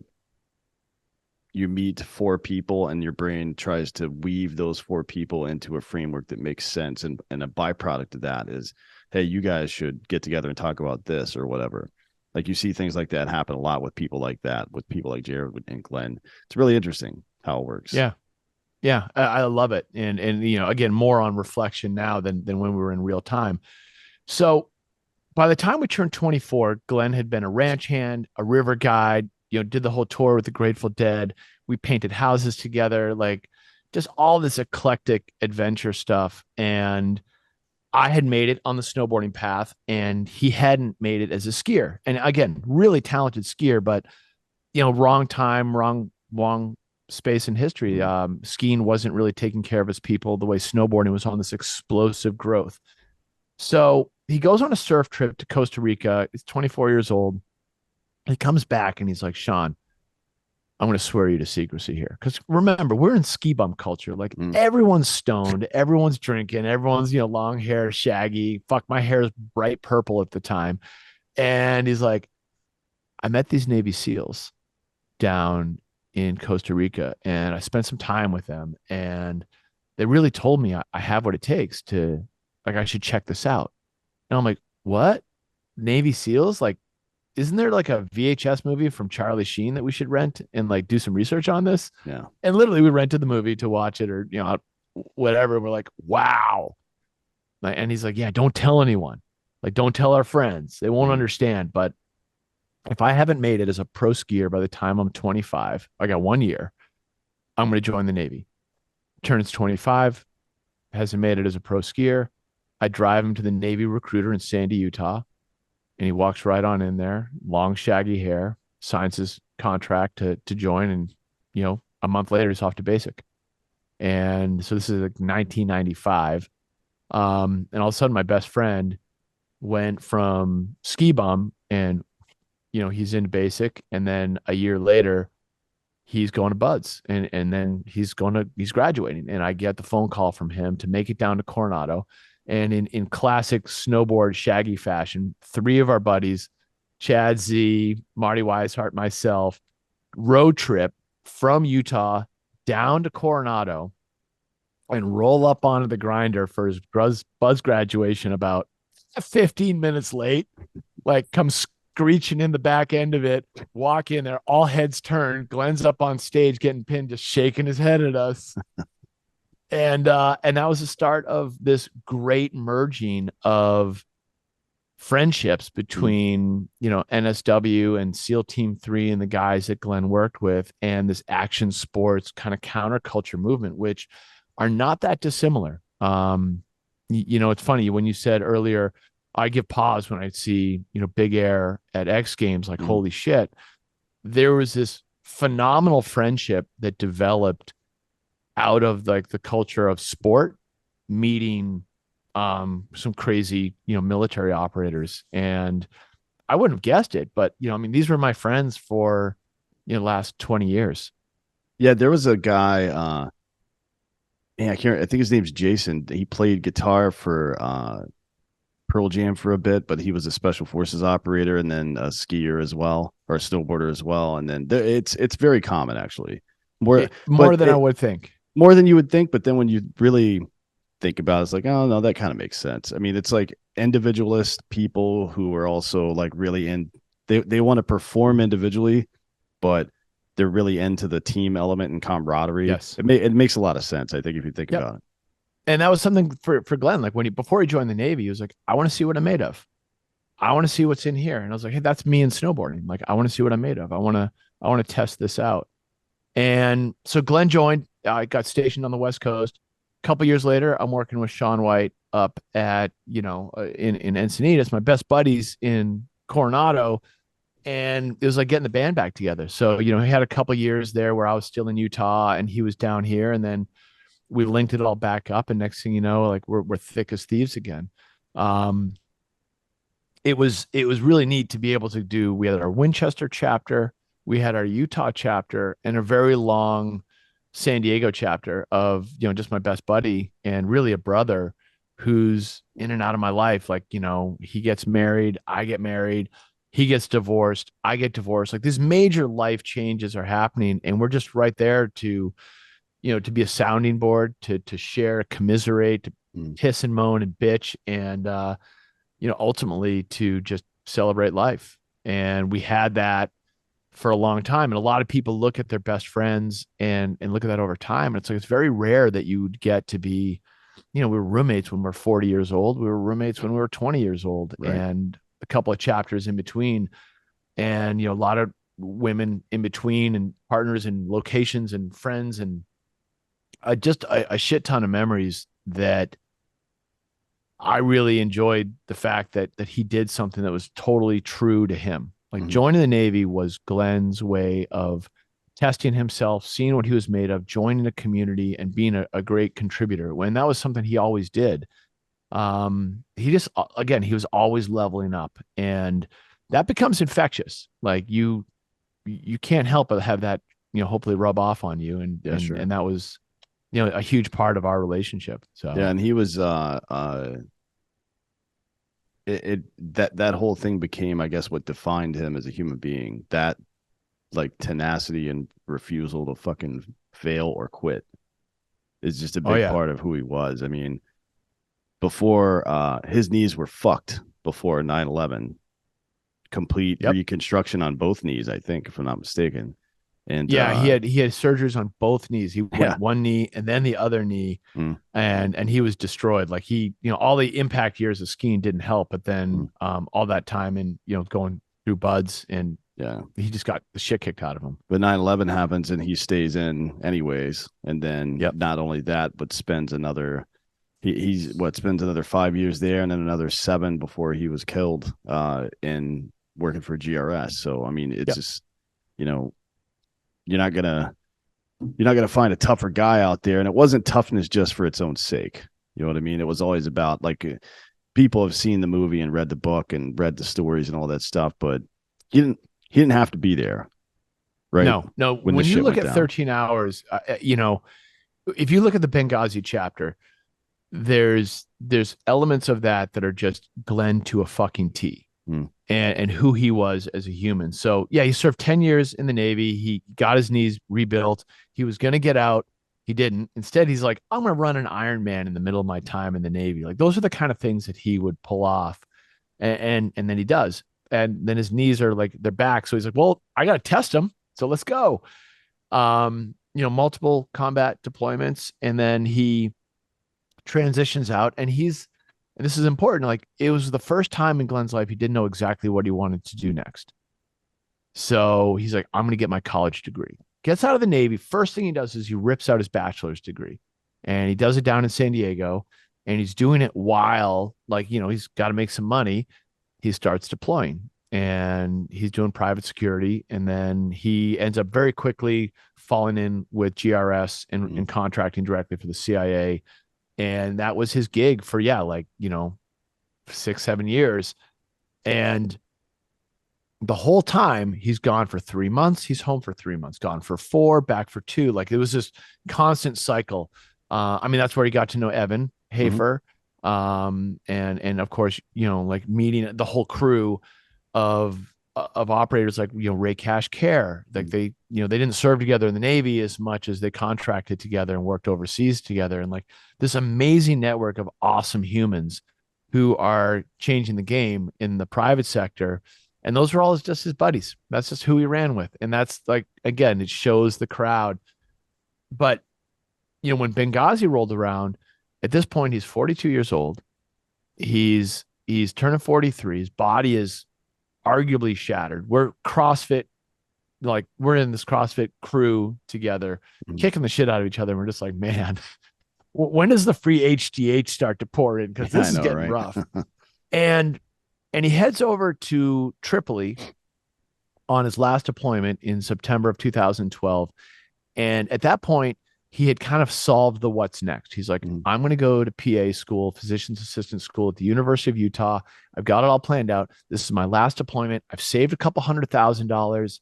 you meet four people and your brain tries to weave those four people into a framework that makes sense. And a byproduct of that is, hey, you guys should get together and talk about this or whatever. Like you see things like that happen a lot with people like that, with people like Jared and Glenn. It's really interesting how it works. yeah, yeah. I love it. And, again, more on reflection now than when we were in real time. So by the time we turned 24, Glenn had been a ranch hand, a river guide, did the whole tour with the Grateful Dead. We painted houses together, like just all this eclectic adventure stuff. And I had made it on the snowboarding path and he hadn't made it as a skier. And again, really talented skier, but wrong time, wrong space in history. Skiing wasn't really taking care of its people the way snowboarding was on this explosive growth. So he goes on a surf trip to Costa Rica. He's 24 years old. He comes back and he's like, Sean, I'm going to swear you to secrecy here. Because remember, we're in ski bum culture. Like Mm. everyone's stoned, everyone's drinking, everyone's, long hair, shaggy. Fuck, my hair is bright purple at the time. And he's like, I met these Navy SEALs down in Costa Rica and I spent some time with them. And they really told me I have what it takes to, like, I should check this out. And I'm like, what? Navy SEALs? Like, isn't there like a VHS movie from Charlie Sheen that we should rent and like do some research on this? Yeah. And literally we rented the movie to watch it or, whatever. We're like, wow. And he's like, yeah, don't tell anyone. Like, don't tell our friends. They won't understand. But if I haven't made it as a pro skier by the time I'm 25, I got 1 year, I'm going to join the Navy. Turns 25, hasn't made it as a pro skier. I drive him to the Navy recruiter in Sandy, Utah. And he walks right on in there, long shaggy hair, signs his contract to join, and a month later he's off to basic. And so this is like 1995, and all of a sudden my best friend went from ski bum, and he's in basic, and then a year later he's going to Buds, and then he's graduating, and I get the phone call from him to make it down to Coronado. And in classic snowboard shaggy fashion, three of our buddies, Chad Z, Marty Weishart, myself, road trip from Utah down to Coronado and roll up onto the grinder for his Buzz graduation about 15 minutes late, like come screeching in the back end of it, walk in there, all heads turned. Glenn's up on stage getting pinned, just shaking his head at us. And that was the start of this great merging of friendships between NSW and SEAL Team 3 and the guys that Glenn worked with, and this action sports kind of counterculture movement, which are not that dissimilar. It's funny when you said earlier, I give pause when I see Big Air at X Games, like holy shit. There was this phenomenal friendship that developed out of like the culture of sport meeting some crazy military operators, and I wouldn't have guessed it, but these were my friends for the last 20 years. Yeah, there was a guy I think his name's Jason. He played guitar for Pearl Jam for a bit, but he was a special forces operator and then a skier as well, or a snowboarder as well. And then it's very common actually more, More but than I would think. more than you would think. But then when you really think about it, it's like, oh no, that kind of makes sense. I mean, it's like individualist people who are also like really in, they want to perform individually, but they're really into the team element and camaraderie. Yes. It makes a lot of sense, I think, if you think Yep. about it. And that was something for Glenn. Like before he joined the Navy, he was like, I want to see what I'm made of. I want to see what's in here. And I was like, hey, that's me in snowboarding. Like, I want to see what I'm made of. I want to test this out. And so Glenn joined. I got stationed on the West Coast. A couple years later, I'm working with Sean White up at, in Encinitas, my best buddies in Coronado. And it was like getting the band back together. So, he had a couple years there where I was still in Utah and he was down here. And then we linked it all back up. And next thing you know, like we're thick as thieves again. Um, it was really neat to be able to do. We had our Winchester chapter, we had our Utah chapter, and a very long San Diego chapter of just my best buddy and really a brother who's in and out of my life. Like, he gets married, I get married, he gets divorced, I get divorced. Like these major life changes are happening, and we're just right there to to be a sounding board, to share, commiserate, to hiss and moan and bitch, and ultimately to just celebrate life. And we had that for a long time. And a lot of people look at their best friends and look at that over time. And it's like, it's very rare that you would get to be, we were roommates when we are 40 years old. We were roommates when we were 20 years old, Right. and a couple of chapters in between. And, a lot of women in between, and partners and locations and friends, and just a shit ton of memories that I really enjoyed the fact that he did something that was totally true to him. Like joining the Navy was Glenn's way of testing himself, seeing what he was made of, joining a community, and being a great contributor. When that was something he always did. He just, again, he was always leveling up, and that becomes infectious. Like you can't help but have that, hopefully rub off on you. And, Sure. and that was, a huge part of our relationship. So Yeah, and he was that whole thing became, I guess, what defined him as a human being. That like tenacity and refusal to fucking fail or quit is just a big part of who he was. I mean, before his knees were fucked before 9/11, complete reconstruction on both knees, I think, if I'm not mistaken. And he had surgeries on both knees. He went one knee and then the other knee, and he was destroyed. Like he, all the impact years of skiing didn't help, but then all that time and going through buds, and he just got the shit kicked out of him. But 9/11 happens and he stays in anyways, and then not only that, but spends another spends another 5 years there, and then another 7 before he was killed in working for GRS. So I mean, it's just you're not gonna find a tougher guy out there. And it wasn't toughness just for its own sake. You know what I mean? It was always about, like, people have seen the movie and read the book and read the stories and all that stuff, but he didn't have to be there. Right. No. When you look at 13 hours, if you look at the Benghazi chapter, there's elements of that are just Glenn to a fucking T. And who he was as a human. So he served 10 years in the Navy. He got his knees rebuilt. He was going to get out. He didn't. Instead, he's like, I'm going to run an Ironman in the middle of my time in the Navy. Like, those are the kind of things that he would pull off. And then he does. And then his knees are like, they're back. So he's like, well, I got to test them. So let's go. Multiple combat deployments. And then he transitions out, and this is important. Like, it was the first time in Glenn's life he didn't know exactly what he wanted to do next. So he's like, I'm going to get my college degree. Gets out of the Navy. First thing he does is he rips out his bachelor's degree, and he does it down in San Diego, and he's doing it while, like, he's got to make some money. He starts deploying, and he's doing private security. And then he ends up very quickly falling in with GRS and contracting directly for the CIA. And that was his gig for 6-7 years. And the whole time he's gone for 3 months, he's home for 3 months, gone for 4, back for 2. Like, it was this constant cycle. I mean, that's where he got to know Evan Hafer. And of course, like, meeting the whole crew of of operators like, Ray Cash Care. Like they didn't serve together in the Navy as much as they contracted together and worked overseas together. And like this amazing network of awesome humans who are changing the game in the private sector. And those were all just his buddies. That's just who he ran with. And that's like, again, it shows the crowd. But, when Benghazi rolled around, at this point, he's 42 years old. He's turning 43. His body is arguably shattered. We're CrossFit, like we're in this CrossFit crew together, kicking the shit out of each other. And we're just like, man, when does the free HGH start to pour in? Because this is getting rough. And he heads over to Tripoli on his last deployment in September of 2012. And at that point, he had kind of solved the what's next. He's like, I'm going to go to PA school, physician's assistant school at the University of Utah. I've got it all planned out. This is my last deployment. I've saved a couple $100,000.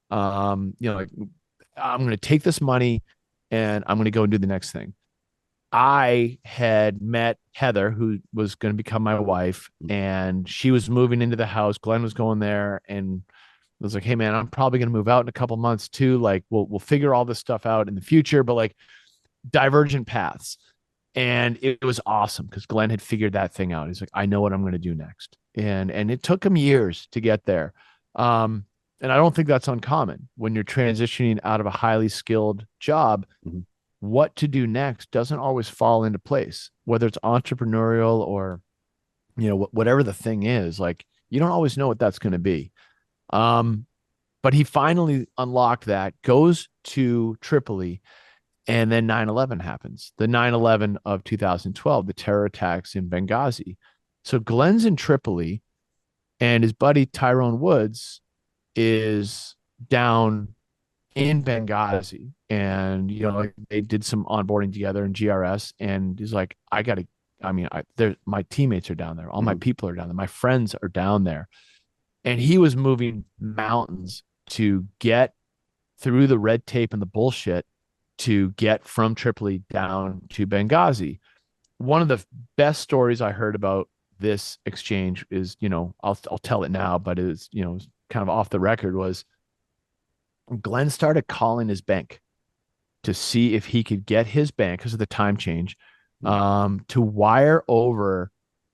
Like, I'm going to take this money and I'm going to go and do the next thing. I had met Heather, who was going to become my wife, and she was moving into the house. Glenn was going there, and I was like, hey man, I'm probably going to move out in a couple months too. Like we'll figure all this stuff out in the future, but like divergent paths. And it was awesome because Glenn had figured that thing out. He's like, I know what I'm going to do next. And it took him years to get there. And I don't think that's uncommon when you're transitioning out of a highly skilled job. What to do next doesn't always fall into place, whether it's entrepreneurial or, whatever the thing is. Like you don't always know what that's going to be. But he finally unlocked that, goes to Tripoli, and then 9/11 happens. The 9/11 of 2012, the terror attacks in Benghazi. So Glenn's in Tripoli, and his buddy Tyrone Woods is down in Benghazi. And, like they did some onboarding together in GRS, and he's like, my teammates are down there. All my people are down there. My friends are down there. And he was moving mountains to get through the red tape and the bullshit to get from Tripoli down to Benghazi. One of the best stories I heard about this exchange is, I'll tell it now, but it was, kind of off the record, was Glenn started calling his bank to see if he could get his bank, because of the time change, to wire over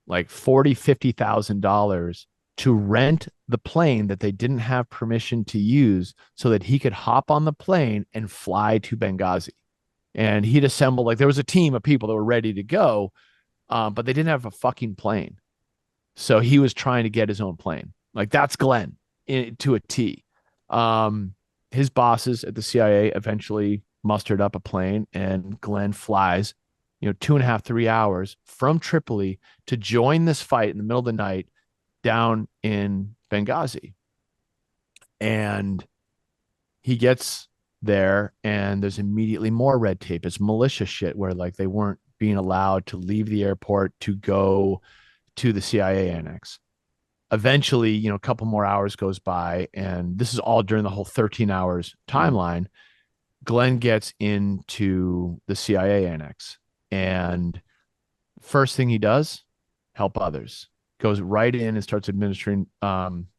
like $40,000-$50,000 to rent the plane that they didn't have permission to use so that he could hop on the plane and fly to Benghazi. And he'd assembled, like there was a team of people that were ready to go, but they didn't have a fucking plane. So he was trying to get his own plane. Like that's Glenn to a T. His bosses at the CIA eventually mustered up a plane, and Glenn flies, 2.5, 3 hours from Tripoli to join this fight in the middle of the night down in Benghazi. And he gets there, and there's immediately more red tape. It's militia shit where like they weren't being allowed to leave the airport to go to the CIA annex. Eventually, a couple more hours goes by, and this is all during the whole 13 hours timeline. Glenn gets into the CIA annex, and first thing he does, help others. Goes right in and starts administering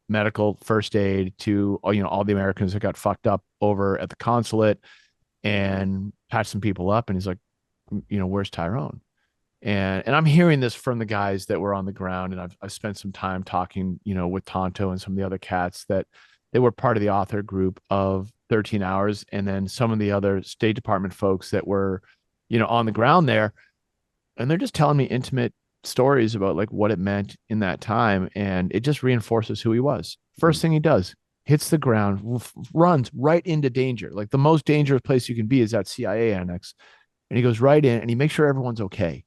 medical first aid to all the Americans that got fucked up over at the consulate, and patch some people up. And he's like, where's Tyrone? And I'm hearing this from the guys that were on the ground, and I've spent some time talking, with Tonto and some of the other cats that they were part of the author group of 13 hours, and then some of the other State Department folks that were, on the ground there, and they're just telling me intimate stories about like what it meant in that time, and it just reinforces who he was. First thing he does, hits the ground, runs right into danger. Like the most dangerous place you can be is that CIA annex, and he goes right in and he makes sure everyone's okay.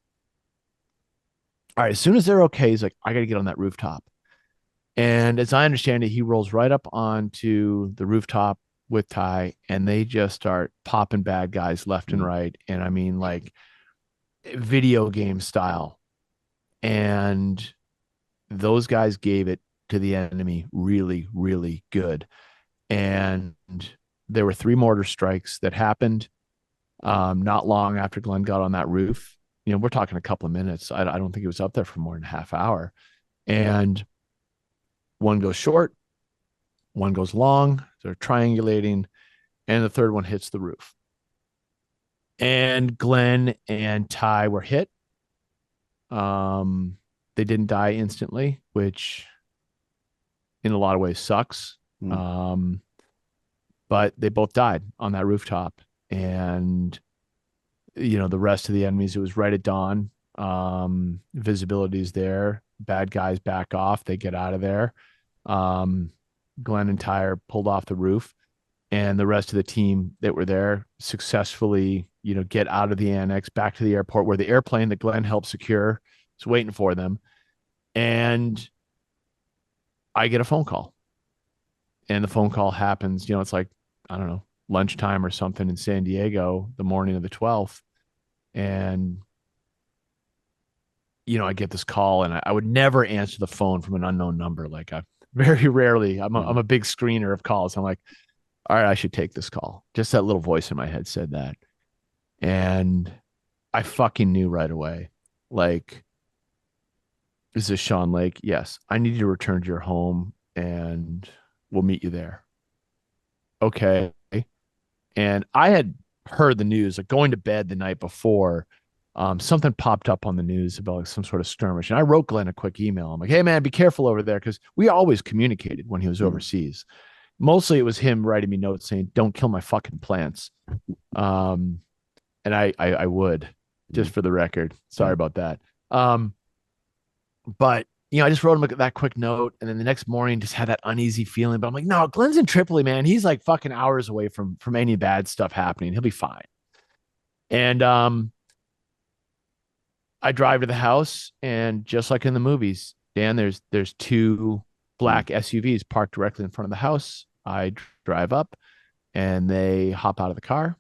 All right, as soon as they're okay, he's like, I got to get on that rooftop. And as I understand it, he rolls right up onto the rooftop with Ty, and they just start popping bad guys left and right. And I mean, like video game style. And those guys gave it to the enemy really, really good. And there were 3 mortar strikes that happened not long after Glenn got on that roof. We're talking a couple of minutes. I don't think he was up there for more than a half hour. And one goes short, One goes long, they're triangulating, and the third one hits the roof. And Glenn and Ty were hit. Um, they didn't die instantly, which in a lot of ways sucks. Mm. Um, but they both died on that rooftop. And, the rest of the enemies, it was right at dawn. Visibility is there. Bad guys back off. They get out of there. Um, Glenn and Ty are pulled off the roof, and the rest of the team that were there successfully, get out of the annex back to the airport where the airplane that Glenn helped secure is waiting for them. And I get a phone call, and the phone call happens, it's like, I don't know, lunchtime or something in San Diego, the morning of the 12th. And, I get this call, and I would never answer the phone from an unknown number. Like, I very rarely, I'm a big screener of calls. I'm like, all right, I should take this call. Just that little voice in my head said that. And I fucking knew right away. Like, is this Sean Lake? Yes. I need you to return to your home, and we'll meet you there. Okay. And I had heard the news, like going to bed the night before. Something popped up on the news about like some sort of skirmish. And I wrote Glenn a quick email. I'm like, hey, man, be careful over there. Cause we always communicated when he was overseas. Mostly it was him writing me notes saying, don't kill my fucking plants. And I would, just for the record. Sorry about that. But I just wrote him that quick note, and then the next morning just had that uneasy feeling. But I'm like, no, Glenn's in Tripoli, man. He's like fucking hours away from any bad stuff happening. He'll be fine. And I drive to the house, and just like in the movies, Dan, there's two black SUVs parked directly in front of the house. I drive up, and they hop out of the car,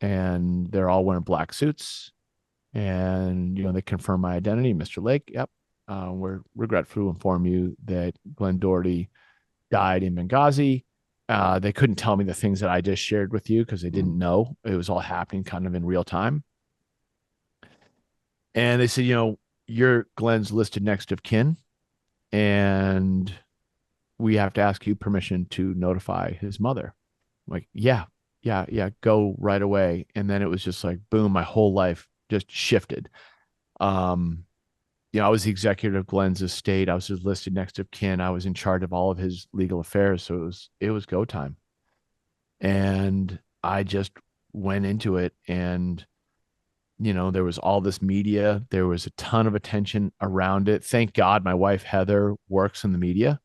and they're all wearing black suits, and they confirm my identity, Mr. Lake. Yep, we're regretful to inform you that Glenn Doherty died in Benghazi. They couldn't tell me the things that I just shared with you because they didn't know. It was all happening kind of in real time. And they said, you're Glenn's listed next of kin, and we have to ask you permission to notify his mother. I'm like, yeah, go right away. And then it was just like, boom, my whole life just shifted. I was the executive of Glenn's estate. I was his listed next of kin. I was in charge of all of his legal affairs. So it was go time. And I just went into it, and there was all this media. There was a ton of attention around it. Thank God my wife, Heather, works in the media.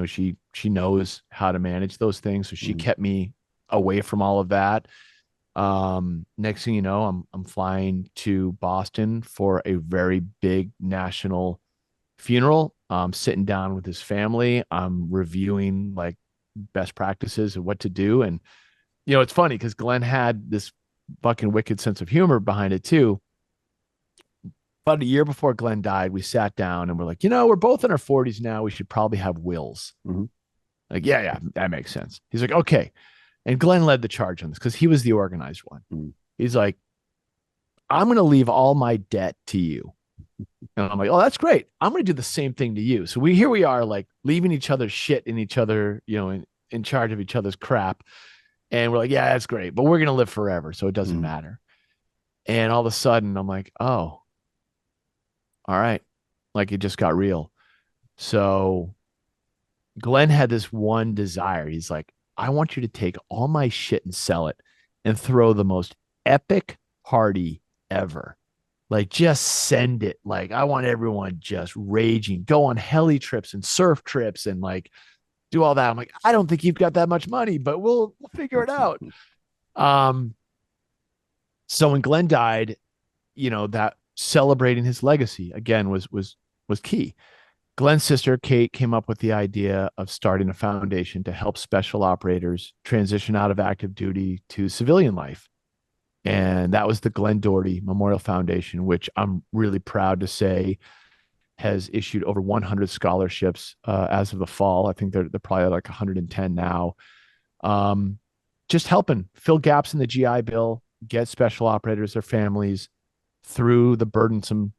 She knows how to manage those things. So she kept me away from all of that. Next thing you know, I'm flying to Boston for a very big national funeral. I'm sitting down with his family. I'm reviewing like best practices of what to do. And, it's funny because Glenn had this fucking wicked sense of humor behind it too. About a year before Glenn died, we sat down and we're like, we're both in our 40s now. We should probably have wills. Like, yeah, that makes sense. He's like, okay. And Glenn led the charge on this because he was the organized one. He's like, I'm going to leave all my debt to you. And I'm like, oh, that's great. I'm going to do the same thing to you. So here we are, like leaving each other's shit in each other, in charge of each other's crap. And we're like, yeah, that's great, but we're going to live forever. So it doesn't matter. And all of a sudden I'm like, oh, all right. Like it just got real. So Glenn had this one desire. He's like, I want you to take all my shit and sell it and throw the most epic party ever. Like just send it. Like I want everyone just raging, go on heli trips and surf trips and like do all that. I'm like, I don't think you've got that much money, but we'll figure it out. So when Glenn died, that celebrating his legacy again was key. Glenn's sister, Kate, came up with the idea of starting a foundation to help special operators transition out of active duty to civilian life. And that was the Glenn Doherty Memorial Foundation, which I'm really proud to say has issued over 100 scholarships as of the fall. I think they're probably like 110 now. Just helping fill gaps in the GI Bill, get special operators, their families through the burdensome,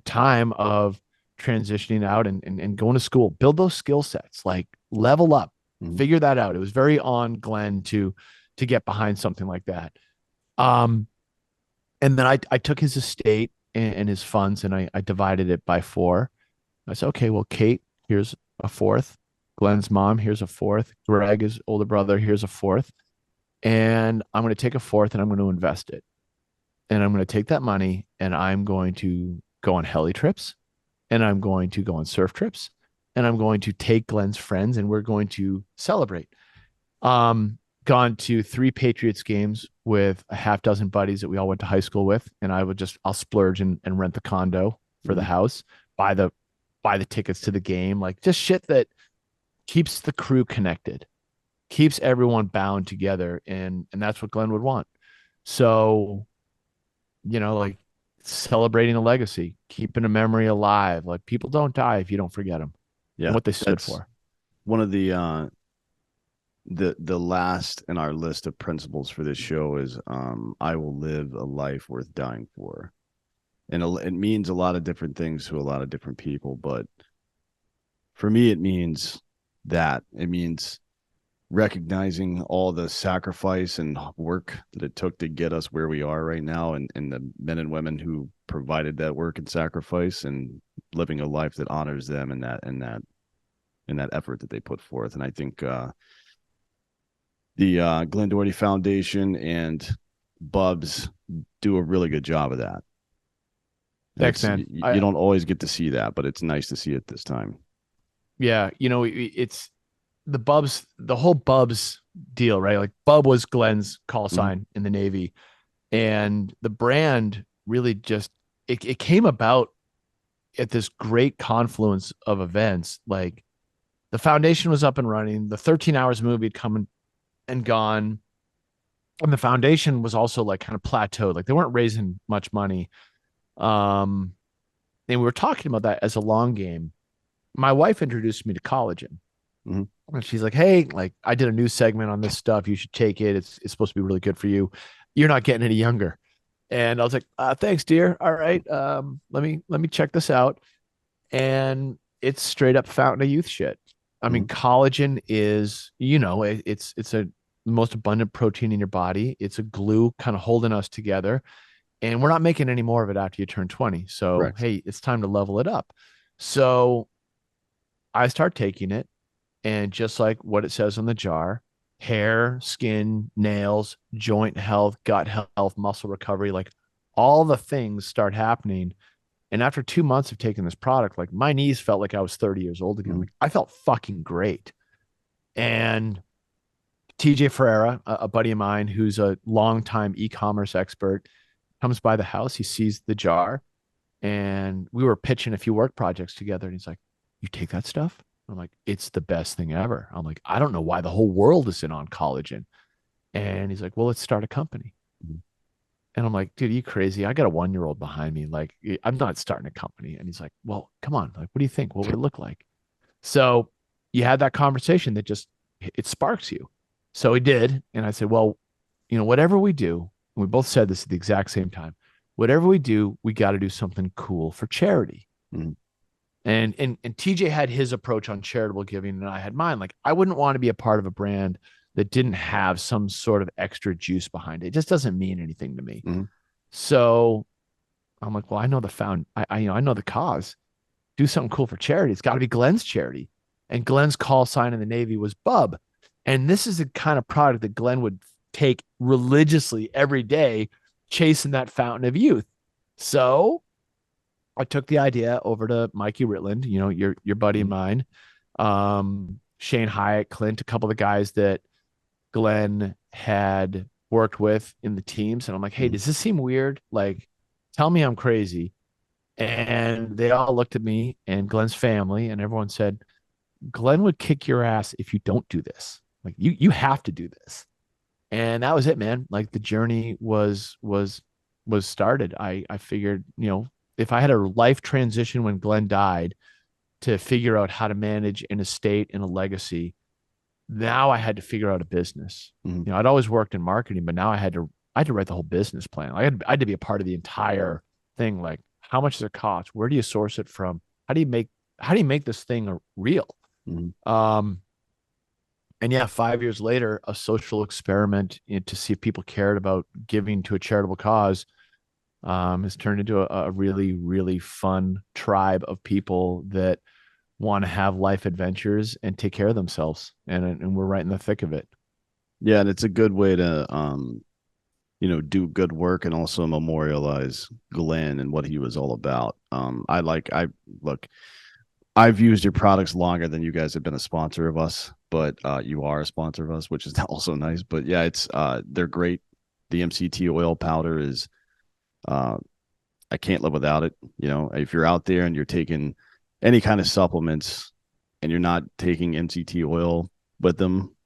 time of transitioning out and going to school, build those skill sets. Like level up, Mhm. figure that out. It was very on Glenn to get behind something like that. Um, and then I took his estate and his funds and I divided it by four. I said, okay, well, Kate, here's a fourth. Glenn's mom, here's a fourth. Greg, his older brother, here's a fourth. And I'm going to take a fourth and I'm going to invest it. And I'm going to take that money and I'm going to go on heli trips and I'm going to go on surf trips and I'm going to take Glenn's friends and we're going to celebrate. Gone to 3 Patriots games with a half dozen buddies that we all went to high school with. And I'll splurge and rent the condo for the Mhm. house, buy the tickets to the game, like just shit that keeps the crew connected, keeps everyone bound together. And that's what Glenn would want. So, like celebrating a legacy, keeping a memory alive. Like people don't die if you don't forget them and Yeah, what they stood that's for. one of the last in our list of principles for this show is I will live a life worth dying for. And it means a lot of different things to a lot of different people, but for me it means recognizing all the sacrifice and work that it took to get us where we are right now, and the men and women who provided that work and sacrifice, and living a life that honors them and that effort that they put forth. And I think the Glenn Doherty Foundation and Bubs do a really good job of that. And Thanks, it's man. you don't always get to see that, but it's nice to see it this time. Yeah, it's the whole Bubs deal, right? Like Bub was Glenn's call Mhm. sign in the Navy, and the brand really just it came about at this great confluence of events. Like the foundation was up and running, the 13 Hours movie had come and gone, and the foundation was also like kind of plateaued. Like they weren't raising much money. Um, and we were talking about that as a long game. My wife introduced me to collagen. Mhm. And she's like, "Hey, like I did a new segment on this stuff. You should take it. It's supposed to be really good for you. You're not getting any younger." And I was like, "Thanks, dear. All right, let me check this out." And it's straight up fountain of youth shit. I mean, Mhm. collagen is, it's a most abundant protein in your body. It's a glue kind of holding us together. And we're not making any more of it after you turn 20. So, Correct. hey, it's time to level it up. So I start taking it. And just like what it says on the jar, hair, skin, nails, joint health, gut health, muscle recovery, like all the things start happening. And after 2 months of taking this product, like my knees felt like I was 30 years old again. Mhm. Like I felt fucking great. And TJ Ferreira, a buddy of mine who's a longtime e-commerce expert, comes by the house. He sees the jar, and we were pitching a few work projects together. And he's like, "You take that stuff?" I'm like, "It's the best thing ever." I'm like, "I don't know why the whole world is in on collagen." And he's like, "Well, let's start a company." Mhm. And I'm like, "Dude, are you crazy? I got a 1 year old behind me. Like, I'm not starting a company." And he's like, "Well, come on. Like, what do you think? What would it look like?" So you had that conversation that just it sparks you. So he did. And I said, "Well, whatever we do," and we both said this at the exact same time, whatever we do, we got to do something cool for charity. Mhm. And TJ had his approach on charitable giving, and I had mine. Like, I wouldn't want to be a part of a brand that didn't have some sort of extra juice behind it. It just doesn't mean anything to me. Mhm. So I'm like, well, I know I know the cause. Do something cool for charity. It's got to be Glenn's charity. And Glenn's call sign in the Navy was Bub. And this is the kind of product that Glenn would take religiously every day, chasing that fountain of youth. So I took the idea over to Mikey Ritland, your buddy of Mhm. mine, Shane Hyatt, Clint, a couple of the guys that Glenn had worked with in the teams. And I'm like, "Hey, Mhm. does this seem weird? Like, tell me I'm crazy." And they all looked at me and Glenn's family, and everyone said, "Glenn would kick your ass if you don't do this. Like, you have to do this." And that was it, man. Like the journey was started. I figured, if I had a life transition when Glenn died to figure out how to manage an estate and a legacy, now I had to figure out a business. Mhm. I'd always worked in marketing, but now I had to write the whole business plan. I had to be a part of the entire thing. Like, how much does it cost? Where do you source it from? How do you make this thing real? Mhm. Um, And yeah, 5 years later, a social experiment to see if people cared about giving to a charitable cause has turned into a really, really fun tribe of people that want to have life adventures and take care of themselves. And we're right in the thick of it. Yeah, and it's a good way to do good work and also memorialize Glenn and what he was all about. I look, I've used your products longer than you guys have been a sponsor of us, but you are a sponsor of us, which is also nice. But yeah, it's they're great. The MCT oil powder is uh I can't live without it. If you're out there and you're taking any kind of supplements and you're not taking MCT oil with them,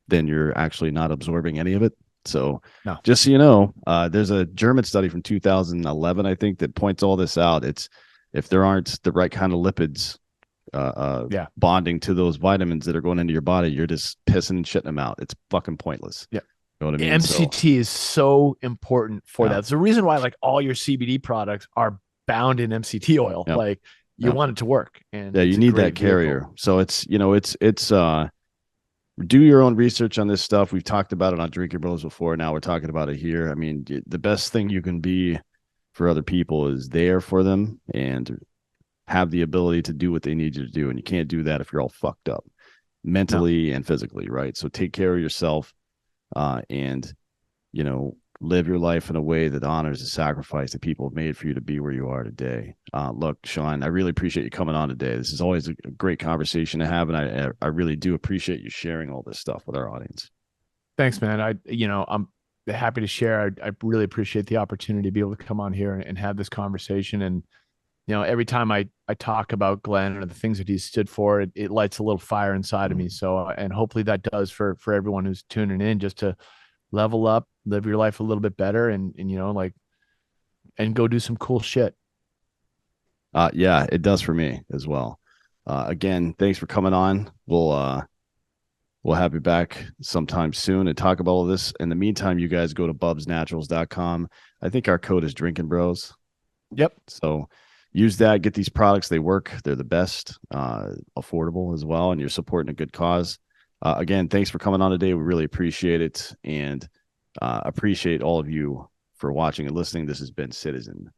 then you're actually not absorbing any of it. So No. just so you know, there's a German study from 2011, I think, that points all this out. It's if there aren't the right kind of lipids Yeah. bonding to those vitamins that are going into your body, you're just pissing and shitting them out. It's fucking pointless. Yeah. You know what I mean? MCT is so important for Yeah. that. It's the reason why like all your CBD products are bound in MCT oil. Yeah. Like you want it to work. And yeah, you need that carrier. Vehicle. So it's do your own research on this stuff. We've talked about it on Drinking Bros before. Now we're talking about it here. I mean, the best thing you can be for other people is there for them and have the ability to do what they need you to do. And you can't do that if you're all fucked up mentally and physically, right? So take care of yourself and, live your life in a way that honors the sacrifice that people have made for you to be where you are today. Look, Sean, I really appreciate you coming on today. This is always a great conversation to have, and I really do appreciate you sharing all this stuff with our audience. Thanks, man. I'm happy to share. I really appreciate the opportunity to be able to come on here and have this conversation. And every time I talk about Glenn or the things that he's stood for, it lights a little fire inside of me. So, and hopefully that does for everyone who's tuning in, just to level up, live your life a little bit better, and and go do some cool shit. Yeah, it does for me as well. Again, thanks for coming on. We'll have you back sometime soon and talk about all this. In the meantime, you guys go to bubsnaturals.com. I think our code is Drinking Bros. Yep. So use that, get these products. They work. They're the best, affordable as well. And you're supporting a good cause. Again, thanks for coming on today. We really appreciate it and appreciate all of you for watching and listening. This has been Citizen.